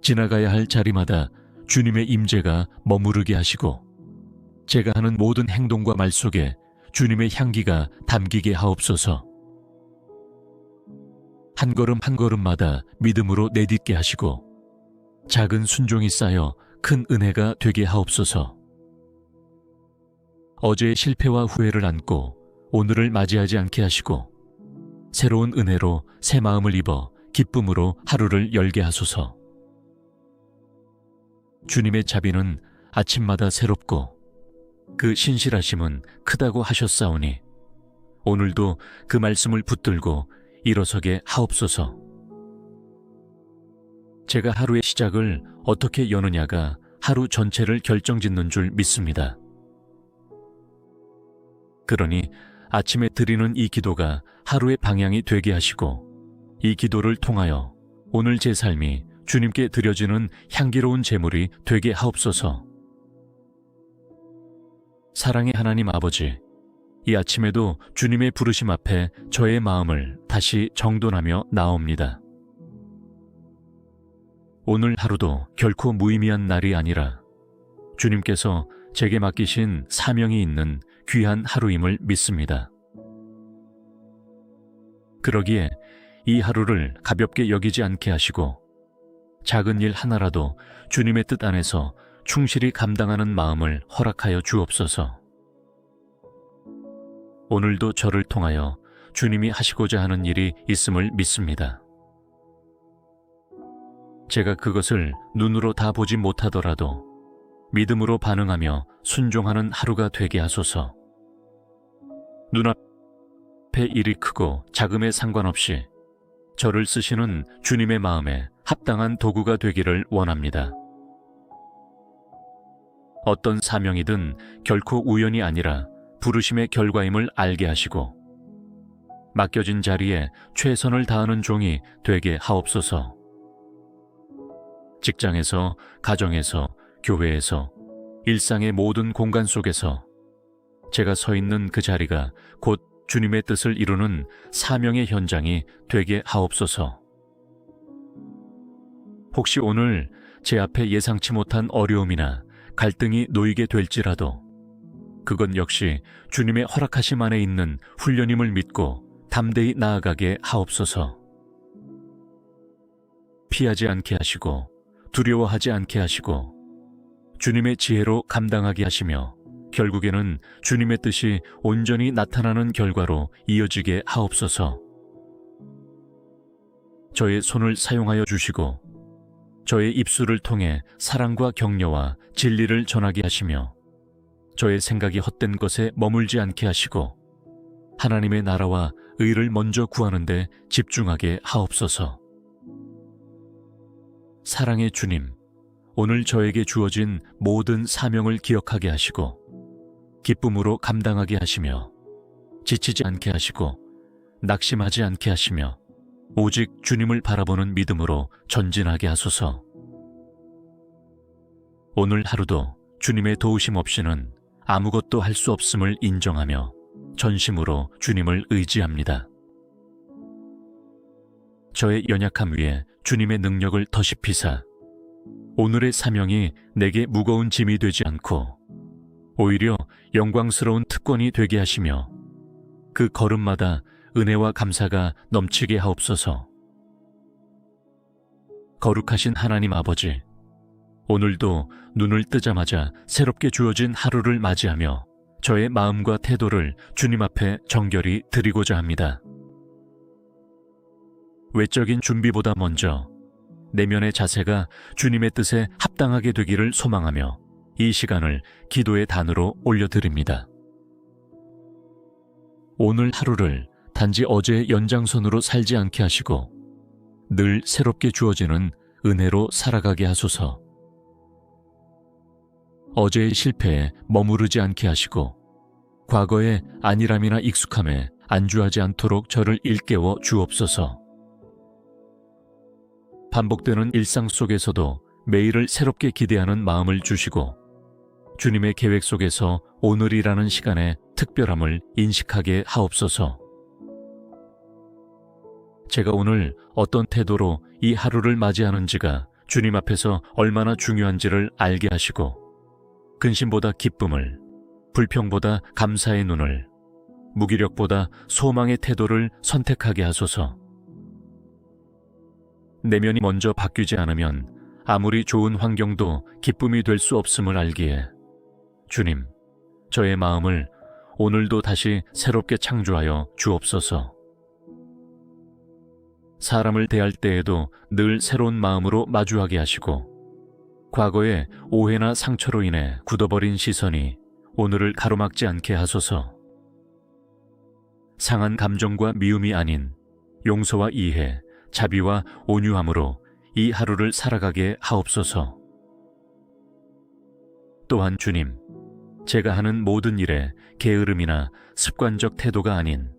지나가야 할 자리마다 주님의 임재가 머무르게 하시고 제가 하는 모든 행동과 말 속에 주님의 향기가 담기게 하옵소서. 한 걸음 한 걸음마다 믿음으로 내딛게 하시고 작은 순종이 쌓여 큰 은혜가 되게 하옵소서. 어제의 실패와 후회를 안고 오늘을 맞이하지 않게 하시고 새로운 은혜로 새 마음을 입어 기쁨으로 하루를 열게 하소서. 주님의 자비는 아침마다 새롭고 그 신실하심은 크다고 하셨사오니 오늘도 그 말씀을 붙들고 일어서게 하옵소서. 제가 하루의 시작을 어떻게 여느냐가 하루 전체를 결정짓는 줄 믿습니다. 그러니 아침에 드리는 이 기도가 하루의 방향이 되게 하시고 이 기도를 통하여 오늘 제 삶이 주님께 드려지는 향기로운 제물이 되게 하옵소서. 사랑의 하나님 아버지, 이 아침에도 주님의 부르심 앞에 저의 마음을 다시 정돈하며 나옵니다. 오늘 하루도 결코 무의미한 날이 아니라 주님께서 제게 맡기신 사명이 있는 귀한 하루임을 믿습니다. 그러기에 이 하루를 가볍게 여기지 않게 하시고 작은 일 하나라도 주님의 뜻 안에서 충실히 감당하는 마음을 허락하여 주옵소서. 오늘도 저를 통하여 주님이 하시고자 하는 일이 있음을 믿습니다. 제가 그것을 눈으로 다 보지 못하더라도 믿음으로 반응하며 순종하는 하루가 되게 하소서. 눈앞의 일이 크고 작음에 상관없이 저를 쓰시는 주님의 마음에 합당한 도구가 되기를 원합니다. 어떤 사명이든 결코 우연이 아니라 부르심의 결과임을 알게 하시고 맡겨진 자리에 최선을 다하는 종이 되게 하옵소서. 직장에서, 가정에서, 교회에서, 일상의 모든 공간 속에서 제가 서 있는 그 자리가 곧 주님의 뜻을 이루는 사명의 현장이 되게 하옵소서. 혹시 오늘 제 앞에 예상치 못한 어려움이나 갈등이 놓이게 될지라도 그건 역시 주님의 허락하심 안에 있는 훈련임을 믿고 담대히 나아가게 하옵소서. 피하지 않게 하시고 두려워하지 않게 하시고 주님의 지혜로 감당하게 하시며 결국에는 주님의 뜻이 온전히 나타나는 결과로 이어지게 하옵소서. 저의 손을 사용하여 주시고 저의 입술을 통해 사랑과 격려와 진리를 전하게 하시며 저의 생각이 헛된 것에 머물지 않게 하시고 하나님의 나라와 의를 먼저 구하는 데 집중하게 하옵소서. 사랑의 주님, 오늘 저에게 주어진 모든 사명을 기억하게 하시고 기쁨으로 감당하게 하시며 지치지 않게 하시고 낙심하지 않게 하시며 오직 주님을 바라보는 믿음으로 전진하게 하소서. 오늘 하루도 주님의 도우심 없이는 아무것도 할 수 없음을 인정하며 전심으로 주님을 의지합니다. 저의 연약함 위에 주님의 능력을 더시피사 오늘의 사명이 내게 무거운 짐이 되지 않고 오히려 영광스러운 특권이 되게 하시며 그 걸음마다 은혜와 감사가 넘치게 하옵소서. 거룩하신 하나님 아버지, 오늘도 눈을 뜨자마자 새롭게 주어진 하루를 맞이하며 저의 마음과 태도를 주님 앞에 정결히 드리고자 합니다. 외적인 준비보다 먼저 내면의 자세가 주님의 뜻에 합당하게 되기를 소망하며 이 시간을 기도의 단으로 올려드립니다. 오늘 하루를 단지 어제의 연장선으로 살지 않게 하시고 늘 새롭게 주어지는 은혜로 살아가게 하소서. 어제의 실패에 머무르지 않게 하시고 과거의 안일함이나 익숙함에 안주하지 않도록 저를 일깨워 주옵소서. 반복되는 일상 속에서도 매일을 새롭게 기대하는 마음을 주시고 주님의 계획 속에서 오늘이라는 시간의 특별함을 인식하게 하옵소서. 제가 오늘 어떤 태도로 이 하루를 맞이하는지가 주님 앞에서 얼마나 중요한지를 알게 하시고 근심보다 기쁨을, 불평보다 감사의 눈을, 무기력보다 소망의 태도를 선택하게 하소서. 내면이 먼저 바뀌지 않으면 아무리 좋은 환경도 기쁨이 될 수 없음을 알기에 주님, 저의 마음을 오늘도 다시 새롭게 창조하여 주옵소서. 사람을 대할 때에도 늘 새로운 마음으로 마주하게 하시고 과거의 오해나 상처로 인해 굳어버린 시선이 오늘을 가로막지 않게 하소서. 상한 감정과 미움이 아닌 용서와 이해, 자비와 온유함으로 이 하루를 살아가게 하옵소서. 또한 주님, 제가 하는 모든 일에 게으름이나 습관적 태도가 아닌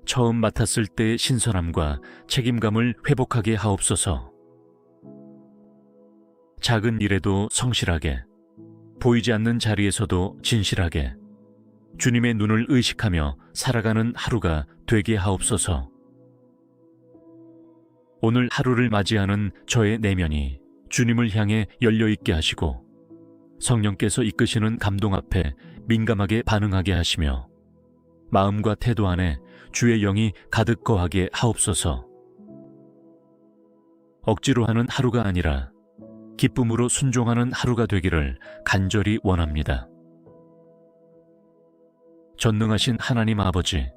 처음 맡았을 때의 신선함과 책임감을 회복하게 하옵소서. 작은 일에도 성실하게, 보이지 않는 자리에서도 진실하게 주님의 눈을 의식하며 살아가는 하루가 되게 하옵소서. 오늘 하루를 맞이하는 저의 내면이 주님을 향해 열려있게 하시고 성령께서 이끄시는 감동 앞에 민감하게 반응하게 하시며 마음과 태도 안에 주의 영이 가득 거하게 하옵소서. 억지로 하는 하루가 아니라 기쁨으로 순종하는 하루가 되기를 간절히 원합니다. 전능하신 하나님 아버지,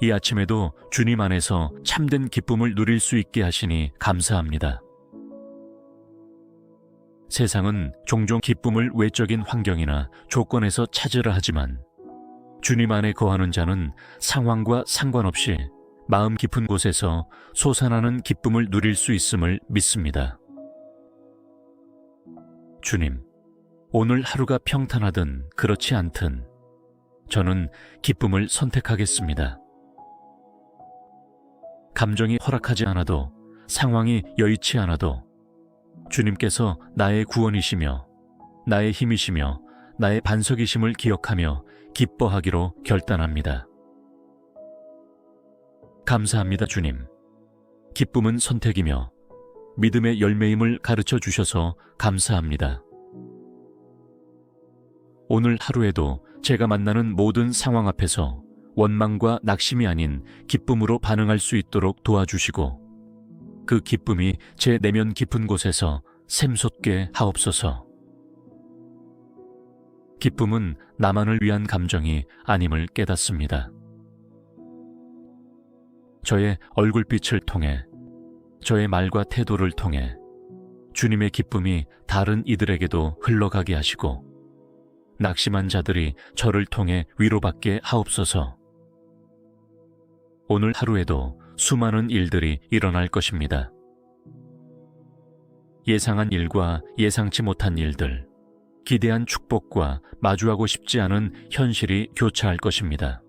이 아침에도 주님 안에서 참된 기쁨을 누릴 수 있게 하시니 감사합니다. 세상은 종종 기쁨을 외적인 환경이나 조건에서 찾으라 하지만 주님 안에 거하는 자는 상황과 상관없이 마음 깊은 곳에서 솟아나는 기쁨을 누릴 수 있음을 믿습니다. 주님, 오늘 하루가 평탄하든 그렇지 않든 저는 기쁨을 선택하겠습니다. 감정이 허락하지 않아도, 상황이 여의치 않아도 주님께서 나의 구원이시며 나의 힘이시며 나의 반석이심을 기억하며 기뻐하기로 결단합니다. 감사합니다, 주님. 기쁨은 선택이며 믿음의 열매임을 가르쳐 주셔서 감사합니다. 오늘 하루에도 제가 만나는 모든 상황 앞에서 원망과 낙심이 아닌 기쁨으로 반응할 수 있도록 도와주시고 그 기쁨이 제 내면 깊은 곳에서 샘솟게 하옵소서. 기쁨은 나만을 위한 감정이 아님을 깨닫습니다. 저의 얼굴빛을 통해, 저의 말과 태도를 통해 주님의 기쁨이 다른 이들에게도 흘러가게 하시고 낙심한 자들이 저를 통해 위로받게 하옵소서. 오늘 하루에도 수많은 일들이 일어날 것입니다. 예상한 일과 예상치 못한 일들, 기대한 축복과 마주하고 싶지 않은 현실이 교차할 것입니다.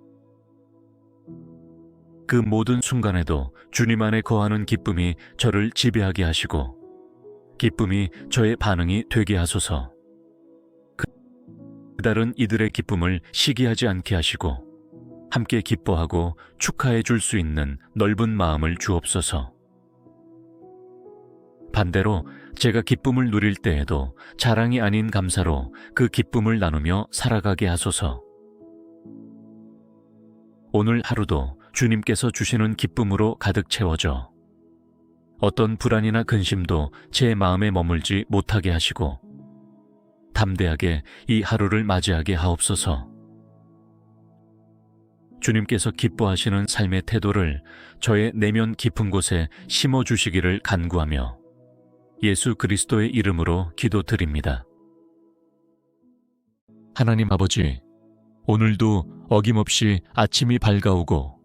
그 모든 순간에도 주님 안에 거하는 기쁨이 저를 지배하게 하시고 기쁨이 저의 반응이 되게 하소서. 다른 이들의 기쁨을 시기하지 않게 하시고 함께 기뻐하고 축하해 줄 수 있는 넓은 마음을 주옵소서. 반대로 제가 기쁨을 누릴 때에도 자랑이 아닌 감사로 그 기쁨을 나누며 살아가게 하소서. 오늘 하루도 주님께서 주시는 기쁨으로 가득 채워져 어떤 불안이나 근심도 제 마음에 머물지 못하게 하시고 담대하게 이 하루를 맞이하게 하옵소서. 주님께서 기뻐하시는 삶의 태도를 저의 내면 깊은 곳에 심어주시기를 간구하며 예수 그리스도의 이름으로 기도드립니다. 하나님 아버지, 오늘도 어김없이 아침이 밝아오고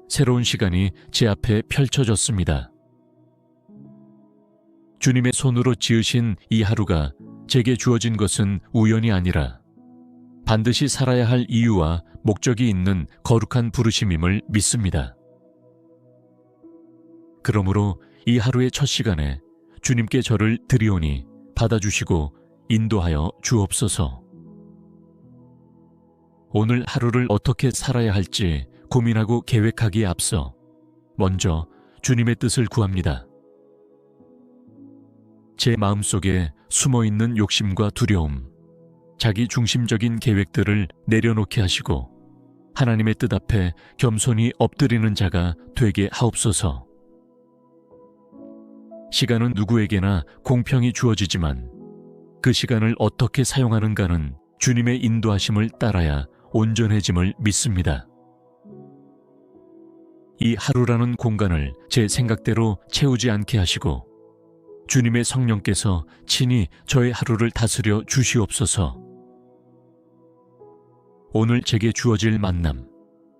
새로운 시간이 제 앞에 펼쳐졌습니다. 주님의 손으로 지으신 이 하루가 제게 주어진 것은 우연이 아니라 반드시 살아야 할 이유와 목적이 있는 거룩한 부르심임을 믿습니다. 그러므로 이 하루의 첫 시간에 주님께 저를 드리오니 받아주시고 인도하여 주옵소서. 오늘 하루를 어떻게 살아야 할지 고민하고 계획하기에 앞서 먼저 주님의 뜻을 구합니다. 제 마음속에 숨어있는 욕심과 두려움, 자기 중심적인 계획들을 내려놓게 하시고 하나님의 뜻 앞에 겸손히 엎드리는 자가 되게 하옵소서. 시간은 누구에게나 공평히 주어지지만 그 시간을 어떻게 사용하는가는 주님의 인도하심을 따라야 온전해짐을 믿습니다. 이 하루라는 공간을 제 생각대로 채우지 않게 하시고 주님의 성령께서 친히 저의 하루를 다스려 주시옵소서. 오늘 제게 주어질 만남,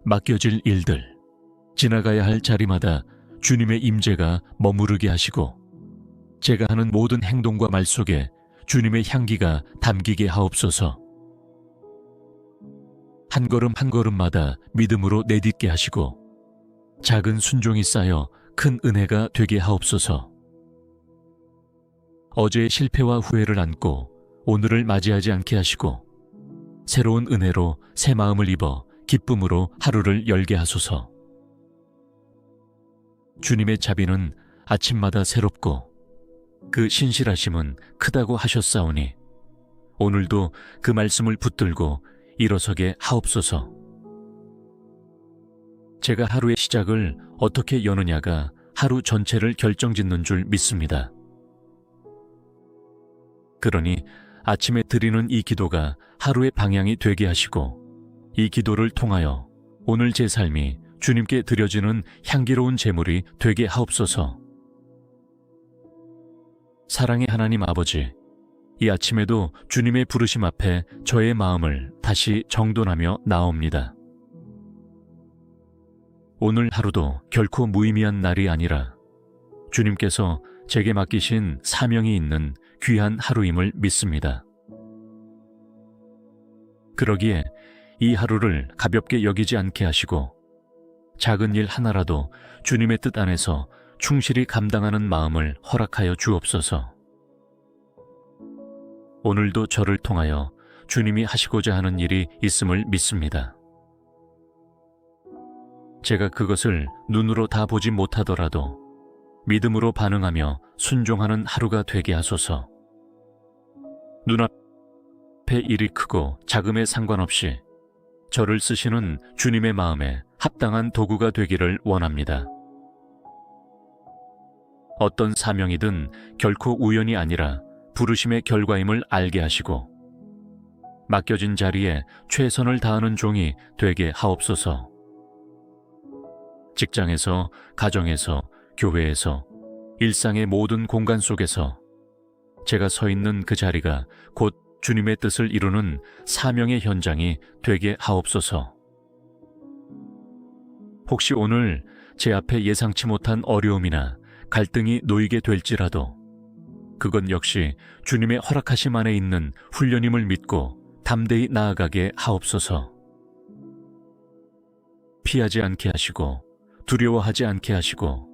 맡겨질 일들, 지나가야 할 자리마다 주님의 임재가 머무르게 하시고 제가 하는 모든 행동과 말 속에 주님의 향기가 담기게 하옵소서. 한 걸음 한 걸음마다 믿음으로 내딛게 하시고 작은 순종이 쌓여 큰 은혜가 되게 하옵소서. 어제의 실패와 후회를 안고 오늘을 맞이하지 않게 하시고 새로운 은혜로 새 마음을 입어 기쁨으로 하루를 열게 하소서. 주님의 자비는 아침마다 새롭고 그 신실하심은 크다고 하셨사오니 오늘도 그 말씀을 붙들고 일어서게 하옵소서. 제가 하루의 시작을 어떻게 여느냐가 하루 전체를 결정짓는 줄 믿습니다. 그러니 아침에 드리는 이 기도가 하루의 방향이 되게 하시고 이 기도를 통하여 오늘 제 삶이 주님께 드려지는 향기로운 제물이 되게 하옵소서. 사랑의 하나님 아버지, 이 아침에도 주님의 부르심 앞에 저의 마음을 다시 정돈하며 나옵니다. 오늘 하루도 결코 무의미한 날이 아니라 주님께서 제게 맡기신 사명이 있는 귀한 하루임을 믿습니다. 그러기에 이 하루를 가볍게 여기지 않게 하시고 작은 일 하나라도 주님의 뜻 안에서 충실히 감당하는 마음을 허락하여 주옵소서. 오늘도 저를 통하여 주님이 하시고자 하는 일이 있음을 믿습니다. 제가 그것을 눈으로 다 보지 못하더라도 믿음으로 반응하며 순종하는 하루가 되게 하소서. 눈앞의 일이 크고 작음에 상관없이 저를 쓰시는 주님의 마음에 합당한 도구가 되기를 원합니다. 어떤 사명이든 결코 우연이 아니라 부르심의 결과임을 알게 하시고 맡겨진 자리에 최선을 다하는 종이 되게 하옵소서. 직장에서, 가정에서, 교회에서, 일상의 모든 공간 속에서 제가 서 있는 그 자리가 곧 주님의 뜻을 이루는 사명의 현장이 되게 하옵소서. 혹시 오늘 제 앞에 예상치 못한 어려움이나 갈등이 놓이게 될지라도 그건 역시 주님의 허락하심 안에 있는 훈련임을 믿고 담대히 나아가게 하옵소서. 피하지 않게 하시고 두려워하지 않게 하시고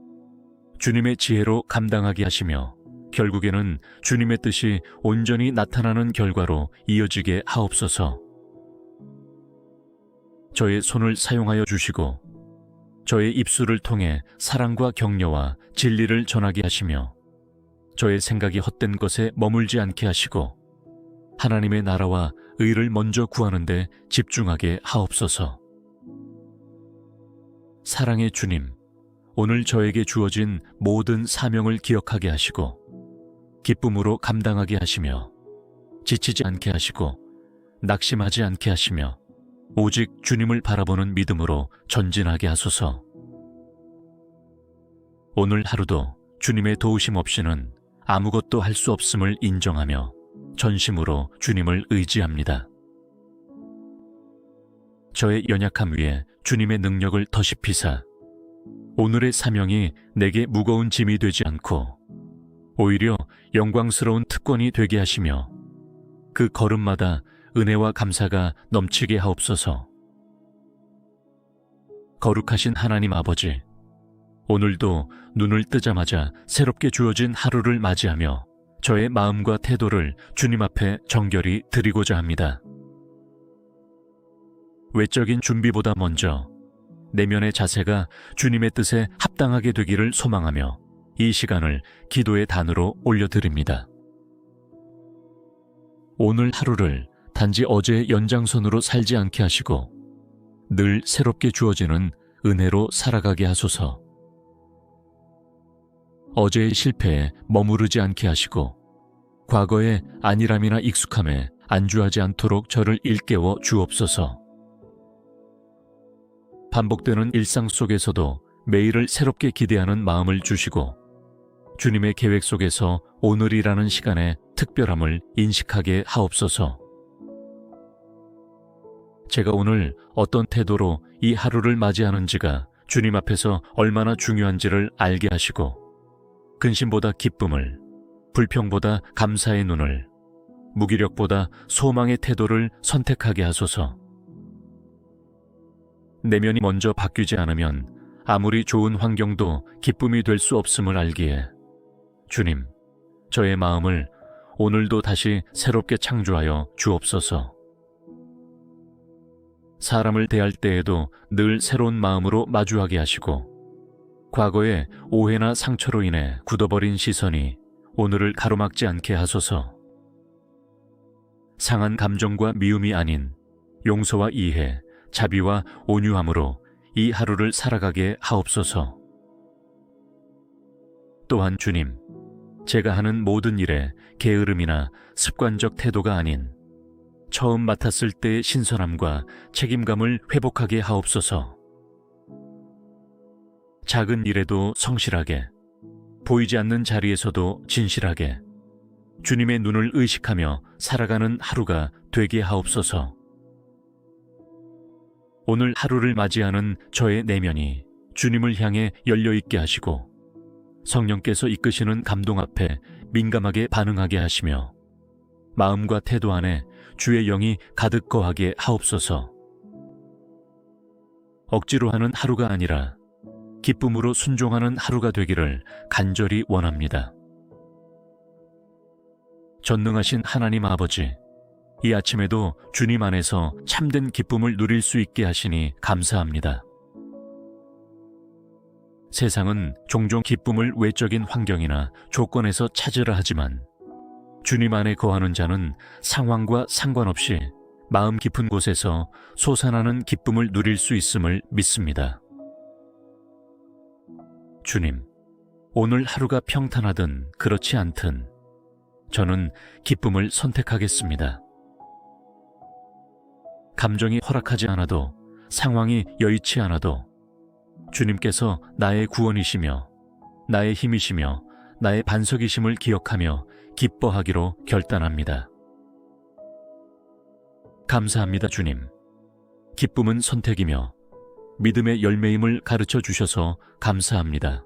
주님의 지혜로 감당하게 하시며 결국에는 주님의 뜻이 온전히 나타나는 결과로 이어지게 하옵소서. 저의 손을 사용하여 주시고 저의 입술을 통해 사랑과 격려와 진리를 전하게 하시며 저의 생각이 헛된 것에 머물지 않게 하시고 하나님의 나라와 의를 먼저 구하는 데 집중하게 하옵소서. 사랑의 주님, 오늘 저에게 주어진 모든 사명을 기억하게 하시고 기쁨으로 감당하게 하시며 지치지 않게 하시고 낙심하지 않게 하시며 오직 주님을 바라보는 믿음으로 전진하게 하소서. 오늘 하루도 주님의 도우심 없이는 아무것도 할 수 없음을 인정하며 전심으로 주님을 의지합니다. 저의 연약함 위에 주님의 능력을 더시피사 오늘의 사명이 내게 무거운 짐이 되지 않고 오히려 영광스러운 특권이 되게 하시며 그 걸음마다 은혜와 감사가 넘치게 하옵소서. 거룩하신 하나님 아버지, 오늘도 눈을 뜨자마자 새롭게 주어진 하루를 맞이하며 저의 마음과 태도를 주님 앞에 정결히 드리고자 합니다. 외적인 준비보다 먼저 내면의 자세가 주님의 뜻에 합당하게 되기를 소망하며 이 시간을 기도의 단으로 올려드립니다. 오늘 하루를 단지 어제의 연장선으로 살지 않게 하시고 늘 새롭게 주어지는 은혜로 살아가게 하소서. 어제의 실패에 머무르지 않게 하시고 과거의 안일함이나 익숙함에 안주하지 않도록 저를 일깨워 주옵소서. 반복되는 일상 속에서도 매일을 새롭게 기대하는 마음을 주시고 주님의 계획 속에서 오늘이라는 시간의 특별함을 인식하게 하옵소서. 제가 오늘 어떤 태도로 이 하루를 맞이하는지가 주님 앞에서 얼마나 중요한지를 알게 하시고 근심보다 기쁨을, 불평보다 감사의 눈을, 무기력보다 소망의 태도를 선택하게 하소서. 내면이 먼저 바뀌지 않으면 아무리 좋은 환경도 기쁨이 될 수 없음을 알기에 주님, 저의 마음을 오늘도 다시 새롭게 창조하여 주옵소서. 사람을 대할 때에도 늘 새로운 마음으로 마주하게 하시고 과거의 오해나 상처로 인해 굳어버린 시선이 오늘을 가로막지 않게 하소서. 상한 감정과 미움이 아닌 용서와 이해, 자비와 온유함으로 이 하루를 살아가게 하옵소서. 또한 주님, 제가 하는 모든 일에 게으름이나 습관적 태도가 아닌 처음 맡았을 때의 신선함과 책임감을 회복하게 하옵소서. 작은 일에도 성실하게, 보이지 않는 자리에서도 진실하게, 주님의 눈을 의식하며 살아가는 하루가 되게 하옵소서. 오늘 하루를 맞이하는 저의 내면이 주님을 향해 열려있게 하시고 성령께서 이끄시는 감동 앞에 민감하게 반응하게 하시며 마음과 태도 안에 주의 영이 가득 거하게 하옵소서. 억지로 하는 하루가 아니라 기쁨으로 순종하는 하루가 되기를 간절히 원합니다. 전능하신 하나님 아버지, 이 아침에도 주님 안에서 참된 기쁨을 누릴 수 있게 하시니 감사합니다. 세상은 종종 기쁨을 외적인 환경이나 조건에서 찾으라 하지만 주님 안에 거하는 자는 상황과 상관없이 마음 깊은 곳에서 솟아나는 기쁨을 누릴 수 있음을 믿습니다. 주님, 오늘 하루가 평탄하든 그렇지 않든 저는 기쁨을 선택하겠습니다. 감정이 허락하지 않아도, 상황이 여의치 않아도 주님께서 나의 구원이시며 나의 힘이시며 나의 반석이심을 기억하며 기뻐하기로 결단합니다. 감사합니다, 주님. 기쁨은 선택이며 믿음의 열매임을 가르쳐 주셔서 감사합니다.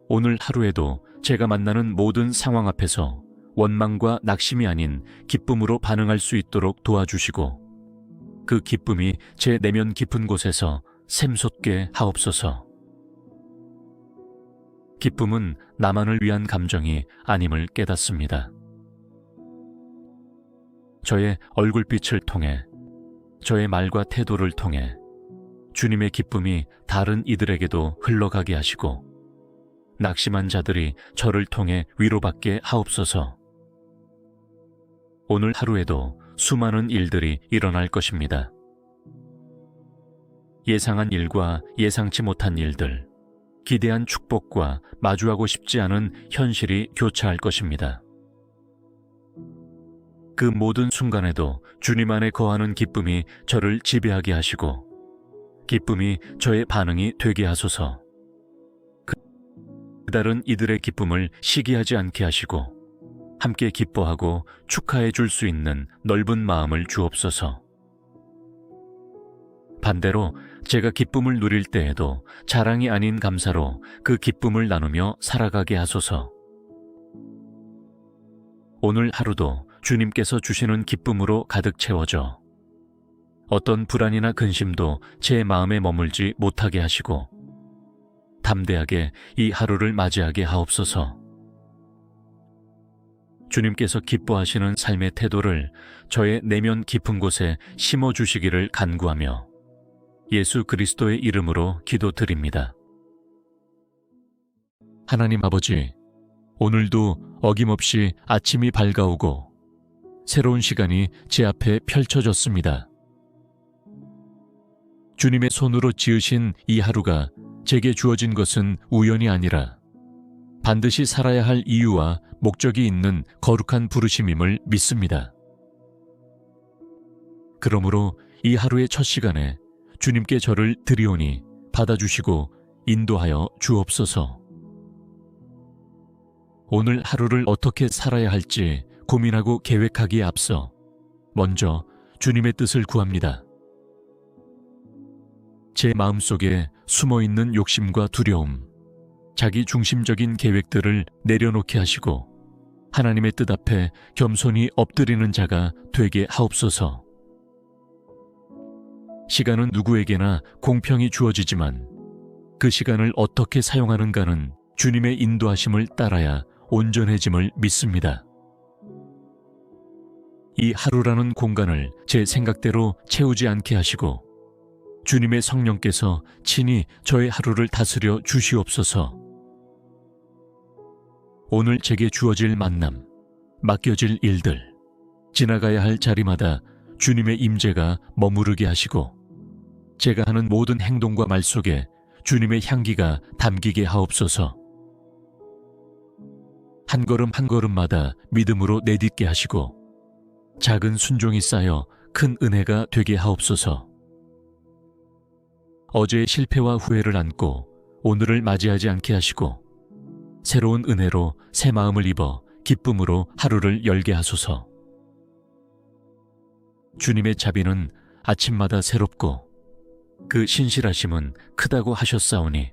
오늘 하루에도 제가 만나는 모든 상황 앞에서 원망과 낙심이 아닌 기쁨으로 반응할 수 있도록 도와주시고 그 기쁨이 제 내면 깊은 곳에서 샘솟게 하옵소서. 기쁨은 나만을 위한 감정이 아님을 깨닫습니다. 저의 얼굴빛을 통해, 저의 말과 태도를 통해 주님의 기쁨이 다른 이들에게도 흘러가게 하시고 낙심한 자들이 저를 통해 위로받게 하옵소서. 오늘 하루에도 수많은 일들이 일어날 것입니다. 예상한 일과 예상치 못한 일들, 기대한 축복과 마주하고 싶지 않은 현실이 교차할 것입니다. 그 모든 순간에도 주님 안에 거하는 기쁨이 저를 지배하게 하시고 기쁨이 저의 반응이 되게 하소서. 다른 이들의 기쁨을 시기하지 않게 하시고 함께 기뻐하고 축하해 줄 수 있는 넓은 마음을 주옵소서. 반대로 제가 기쁨을 누릴 때에도 자랑이 아닌 감사로 그 기쁨을 나누며 살아가게 하소서. 오늘 하루도 주님께서 주시는 기쁨으로 가득 채워져 어떤 불안이나 근심도 제 마음에 머물지 못하게 하시고 담대하게 이 하루를 맞이하게 하옵소서. 주님께서 기뻐하시는 삶의 태도를 저의 내면 깊은 곳에 심어주시기를 간구하며 예수 그리스도의 이름으로 기도드립니다. 하나님 아버지, 오늘도 어김없이 아침이 밝아오고 새로운 시간이 제 앞에 펼쳐졌습니다. 주님의 손으로 지으신 이 하루가 제게 주어진 것은 우연이 아니라 반드시 살아야 할 이유와 목적이 있는 거룩한 부르심임을 믿습니다. 그러므로 이 하루의 첫 시간에 주님께 저를 드리오니 받아주시고 인도하여 주옵소서. 오늘 하루를 어떻게 살아야 할지 고민하고 계획하기에 앞서 먼저 주님의 뜻을 구합니다. 제 마음속에 숨어있는 욕심과 두려움, 자기 중심적인 계획들을 내려놓게 하시고 하나님의 뜻 앞에 겸손히 엎드리는 자가 되게 하옵소서. 시간은 누구에게나 공평히 주어지지만 그 시간을 어떻게 사용하는가는 주님의 인도하심을 따라야 온전해짐을 믿습니다. 이 하루라는 공간을 제 생각대로 채우지 않게 하시고 주님의 성령께서 친히 저의 하루를 다스려 주시옵소서. 오늘 제게 주어질 만남, 맡겨질 일들, 지나가야 할 자리마다 주님의 임재가 머무르게 하시고 제가 하는 모든 행동과 말 속에 주님의 향기가 담기게 하옵소서. 한 걸음 한 걸음마다 믿음으로 내딛게 하시고 작은 순종이 쌓여 큰 은혜가 되게 하옵소서. 어제의 실패와 후회를 안고 오늘을 맞이하지 않게 하시고 새로운 은혜로 새 마음을 입어 기쁨으로 하루를 열게 하소서. 주님의 자비는 아침마다 새롭고 그 신실하심은 크다고 하셨사오니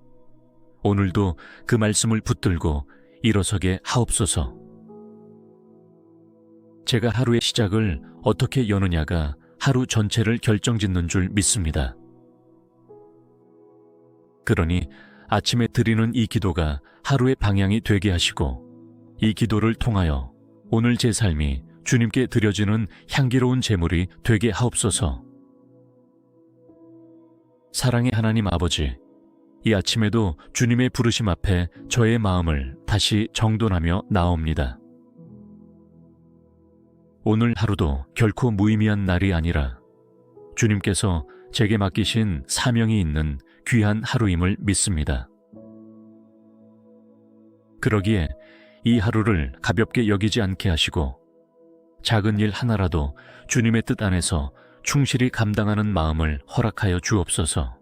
오늘도 그 말씀을 붙들고 일어서게 하옵소서. 제가 하루의 시작을 어떻게 여느냐가 하루 전체를 결정짓는 줄 믿습니다. 그러니 아침에 드리는 이 기도가 하루의 방향이 되게 하시고 이 기도를 통하여 오늘 제 삶이 주님께 드려지는 향기로운 제물이 되게 하옵소서. 사랑의 하나님 아버지, 이 아침에도 주님의 부르심 앞에 저의 마음을 다시 정돈하며 나옵니다. 오늘 하루도 결코 무의미한 날이 아니라 주님께서 제게 맡기신 사명이 있는 귀한 하루임을 믿습니다. 그러기에 이 하루를 가볍게 여기지 않게 하시고 작은 일 하나라도 주님의 뜻 안에서 충실히 감당하는 마음을 허락하여 주옵소서.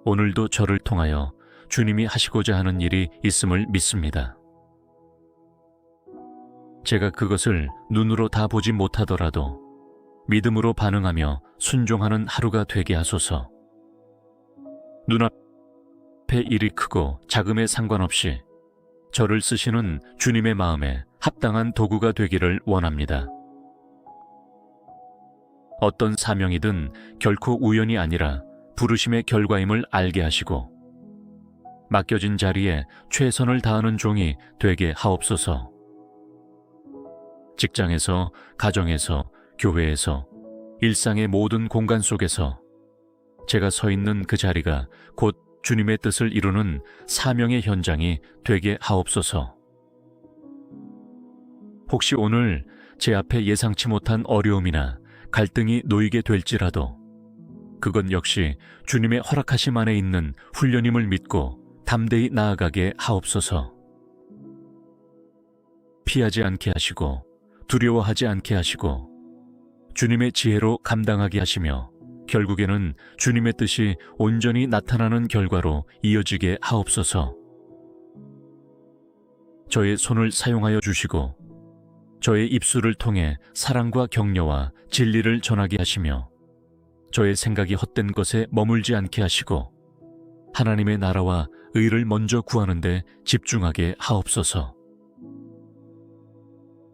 오늘도 저를 통하여 주님이 하시고자 하는 일이 있음을 믿습니다. 제가 그것을 눈으로 다 보지 못하더라도 믿음으로 반응하며 순종하는 하루가 되게 하소서. 눈앞의 일이 크고 작음에 상관없이 저를 쓰시는 주님의 마음에 합당한 도구가 되기를 원합니다. 어떤 사명이든 결코 우연이 아니라 부르심의 결과임을 알게 하시고 맡겨진 자리에 최선을 다하는 종이 되게 하옵소서. 직장에서, 가정에서, 교회에서, 일상의 모든 공간 속에서 제가 서 있는 그 자리가 곧 주님의 뜻을 이루는 사명의 현장이 되게 하옵소서. 혹시 오늘 제 앞에 예상치 못한 어려움이나 갈등이 놓이게 될지라도 그건 역시 주님의 허락하심 안에 있는 훈련임을 믿고 담대히 나아가게 하옵소서. 피하지 않게 하시고 두려워하지 않게 하시고 주님의 지혜로 감당하게 하시며 결국에는 주님의 뜻이 온전히 나타나는 결과로 이어지게 하옵소서. 저의 손을 사용하여 주시고 저의 입술을 통해 사랑과 격려와 진리를 전하게 하시며 저의 생각이 헛된 것에 머물지 않게 하시고 하나님의 나라와 의를 먼저 구하는 데 집중하게 하옵소서.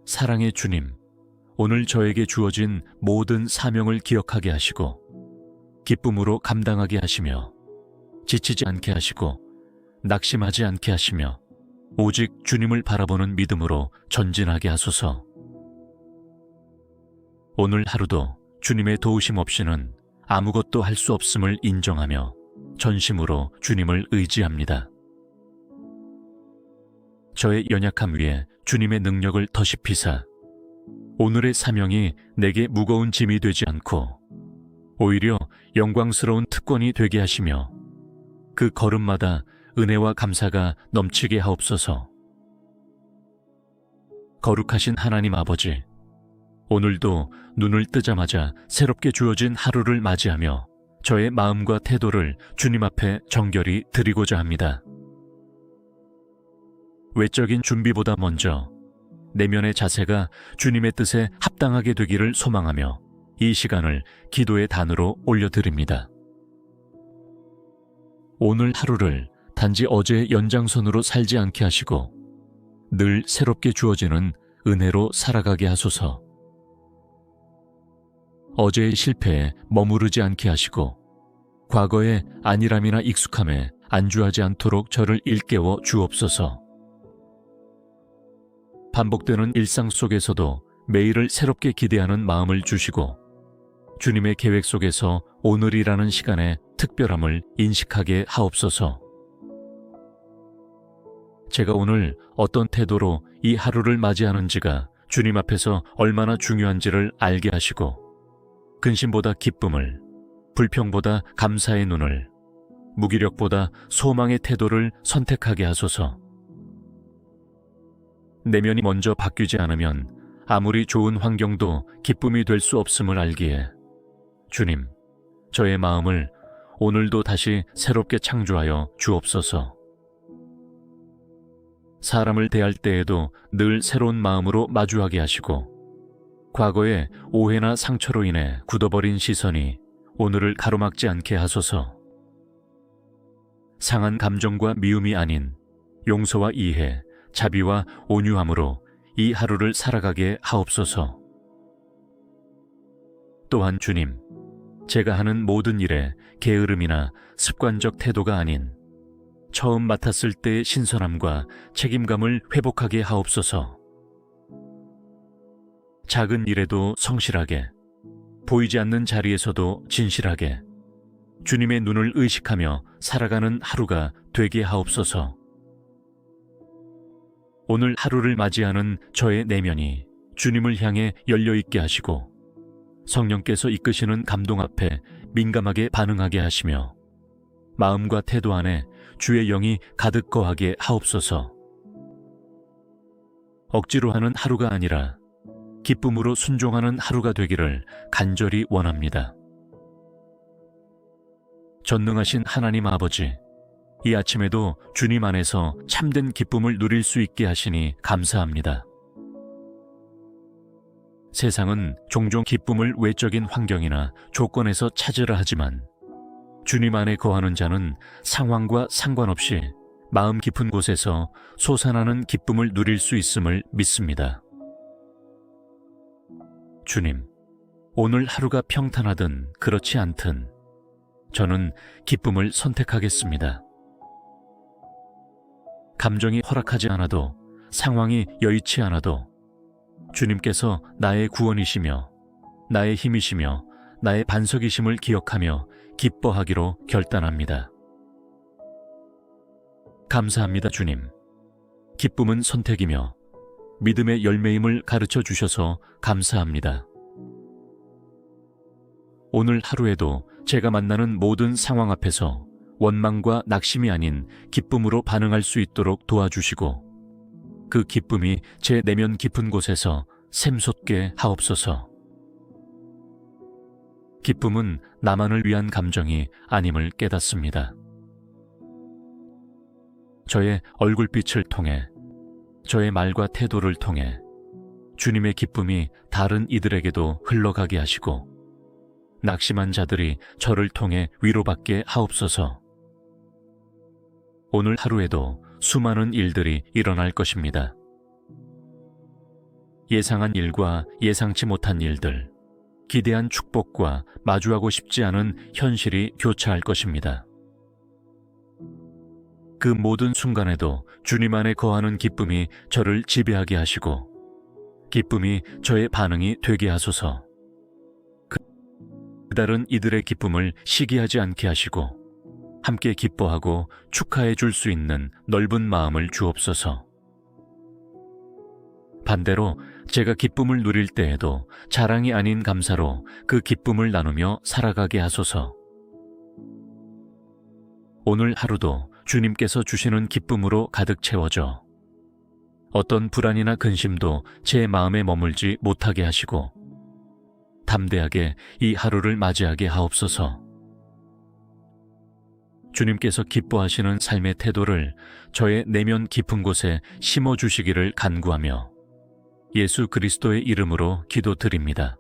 사랑의 주님, 오늘 저에게 주어진 모든 사명을 기억하게 하시고 기쁨으로 감당하게 하시며 지치지 않게 하시고 낙심하지 않게 하시며 오직 주님을 바라보는 믿음으로 전진하게 하소서. 오늘 하루도 주님의 도우심 없이는 아무것도 할 수 없음을 인정하며 전심으로 주님을 의지합니다. 저의 연약함 위에 주님의 능력을 더십히사 오늘의 사명이 내게 무거운 짐이 되지 않고 오히려 영광스러운 특권이 되게 하시며 그 걸음마다 은혜와 감사가 넘치게 하옵소서. 거룩하신 하나님 아버지, 오늘도 눈을 뜨자마자 새롭게 주어진 하루를 맞이하며 저의 마음과 태도를 주님 앞에 정결히 드리고자 합니다. 외적인 준비보다 먼저 내면의 자세가 주님의 뜻에 합당하게 되기를 소망하며 이 시간을 기도의 단으로 올려드립니다. 오늘 하루를 단지 어제의 연장선으로 살지 않게 하시고 늘 새롭게 주어지는 은혜로 살아가게 하소서. 어제의 실패에 머무르지 않게 하시고 과거의 안일함이나 익숙함에 안주하지 않도록 저를 일깨워 주옵소서. 반복되는 일상 속에서도 매일을 새롭게 기대하는 마음을 주시고 주님의 계획 속에서 오늘이라는 시간의 특별함을 인식하게 하옵소서. 제가 오늘 어떤 태도로 이 하루를 맞이하는지가 주님 앞에서 얼마나 중요한지를 알게 하시고 근심보다 기쁨을, 불평보다 감사의 눈을, 무기력보다 소망의 태도를 선택하게 하소서. 내면이 먼저 바뀌지 않으면 아무리 좋은 환경도 기쁨이 될 수 없음을 알기에 주님, 저의 마음을 오늘도 다시 새롭게 창조하여 주옵소서. 사람을 대할 때에도 늘 새로운 마음으로 마주하게 하시고, 과거의 오해나 상처로 인해 굳어버린 시선이 오늘을 가로막지 않게 하소서. 상한 감정과 미움이 아닌 용서와 이해, 자비와 온유함으로 이 하루를 살아가게 하옵소서. 또한 주님, 제가 하는 모든 일에 게으름이나 습관적 태도가 아닌 처음 맡았을 때의 신선함과 책임감을 회복하게 하옵소서. 작은 일에도 성실하게, 보이지 않는 자리에서도 진실하게 주님의 눈을 의식하며 살아가는 하루가 되게 하옵소서. 오늘 하루를 맞이하는 저의 내면이 주님을 향해 열려있게 하시고, 성령께서 이끄시는 감동 앞에 민감하게 반응하게 하시며, 마음과 태도 안에 주의 영이 가득 거하게 하옵소서. 억지로 하는 하루가 아니라 기쁨으로 순종하는 하루가 되기를 간절히 원합니다. 전능하신 하나님 아버지, 이 아침에도 주님 안에서 참된 기쁨을 누릴 수 있게 하시니 감사합니다. 세상은 종종 기쁨을 외적인 환경이나 조건에서 찾으라 하지만, 주님 안에 거하는 자는 상황과 상관없이 마음 깊은 곳에서 솟아나는 기쁨을 누릴 수 있음을 믿습니다. 주님, 오늘 하루가 평탄하든 그렇지 않든 저는 기쁨을 선택하겠습니다. 감정이 허락하지 않아도, 상황이 여의치 않아도 주님께서 나의 구원이시며 나의 힘이시며 나의 반석이심을 기억하며 기뻐하기로 결단합니다. 감사합니다, 주님. 기쁨은 선택이며 믿음의 열매임을 가르쳐 주셔서 감사합니다. 오늘 하루에도 제가 만나는 모든 상황 앞에서 원망과 낙심이 아닌 기쁨으로 반응할 수 있도록 도와주시고, 그 기쁨이 제 내면 깊은 곳에서 샘솟게 하옵소서. 기쁨은 나만을 위한 감정이 아님을 깨닫습니다. 저의 얼굴빛을 통해, 저의 말과 태도를 통해 주님의 기쁨이 다른 이들에게도 흘러가게 하시고, 낙심한 자들이 저를 통해 위로받게 하옵소서. 오늘 하루에도 수많은 일들이 일어날 것입니다. 예상한 일과 예상치 못한 일들, 기대한 축복과 마주하고 싶지 않은 현실이 교차할 것입니다. 그 모든 순간에도 주님 안에 거하는 기쁨이 저를 지배하게 하시고, 기쁨이 저의 반응이 되게 하소서. 다른 이들의 기쁨을 시기하지 않게 하시고, 함께 기뻐하고 축하해 줄 수 있는 넓은 마음을 주옵소서. 반대로 제가 기쁨을 누릴 때에도 자랑이 아닌 감사로 그 기쁨을 나누며 살아가게 하소서. 오늘 하루도 주님께서 주시는 기쁨으로 가득 채워져 어떤 불안이나 근심도 제 마음에 머물지 못하게 하시고, 담대하게 이 하루를 맞이하게 하옵소서. 주님께서 기뻐하시는 삶의 태도를 저의 내면 깊은 곳에 심어주시기를 간구하며 예수 그리스도의 이름으로 기도드립니다.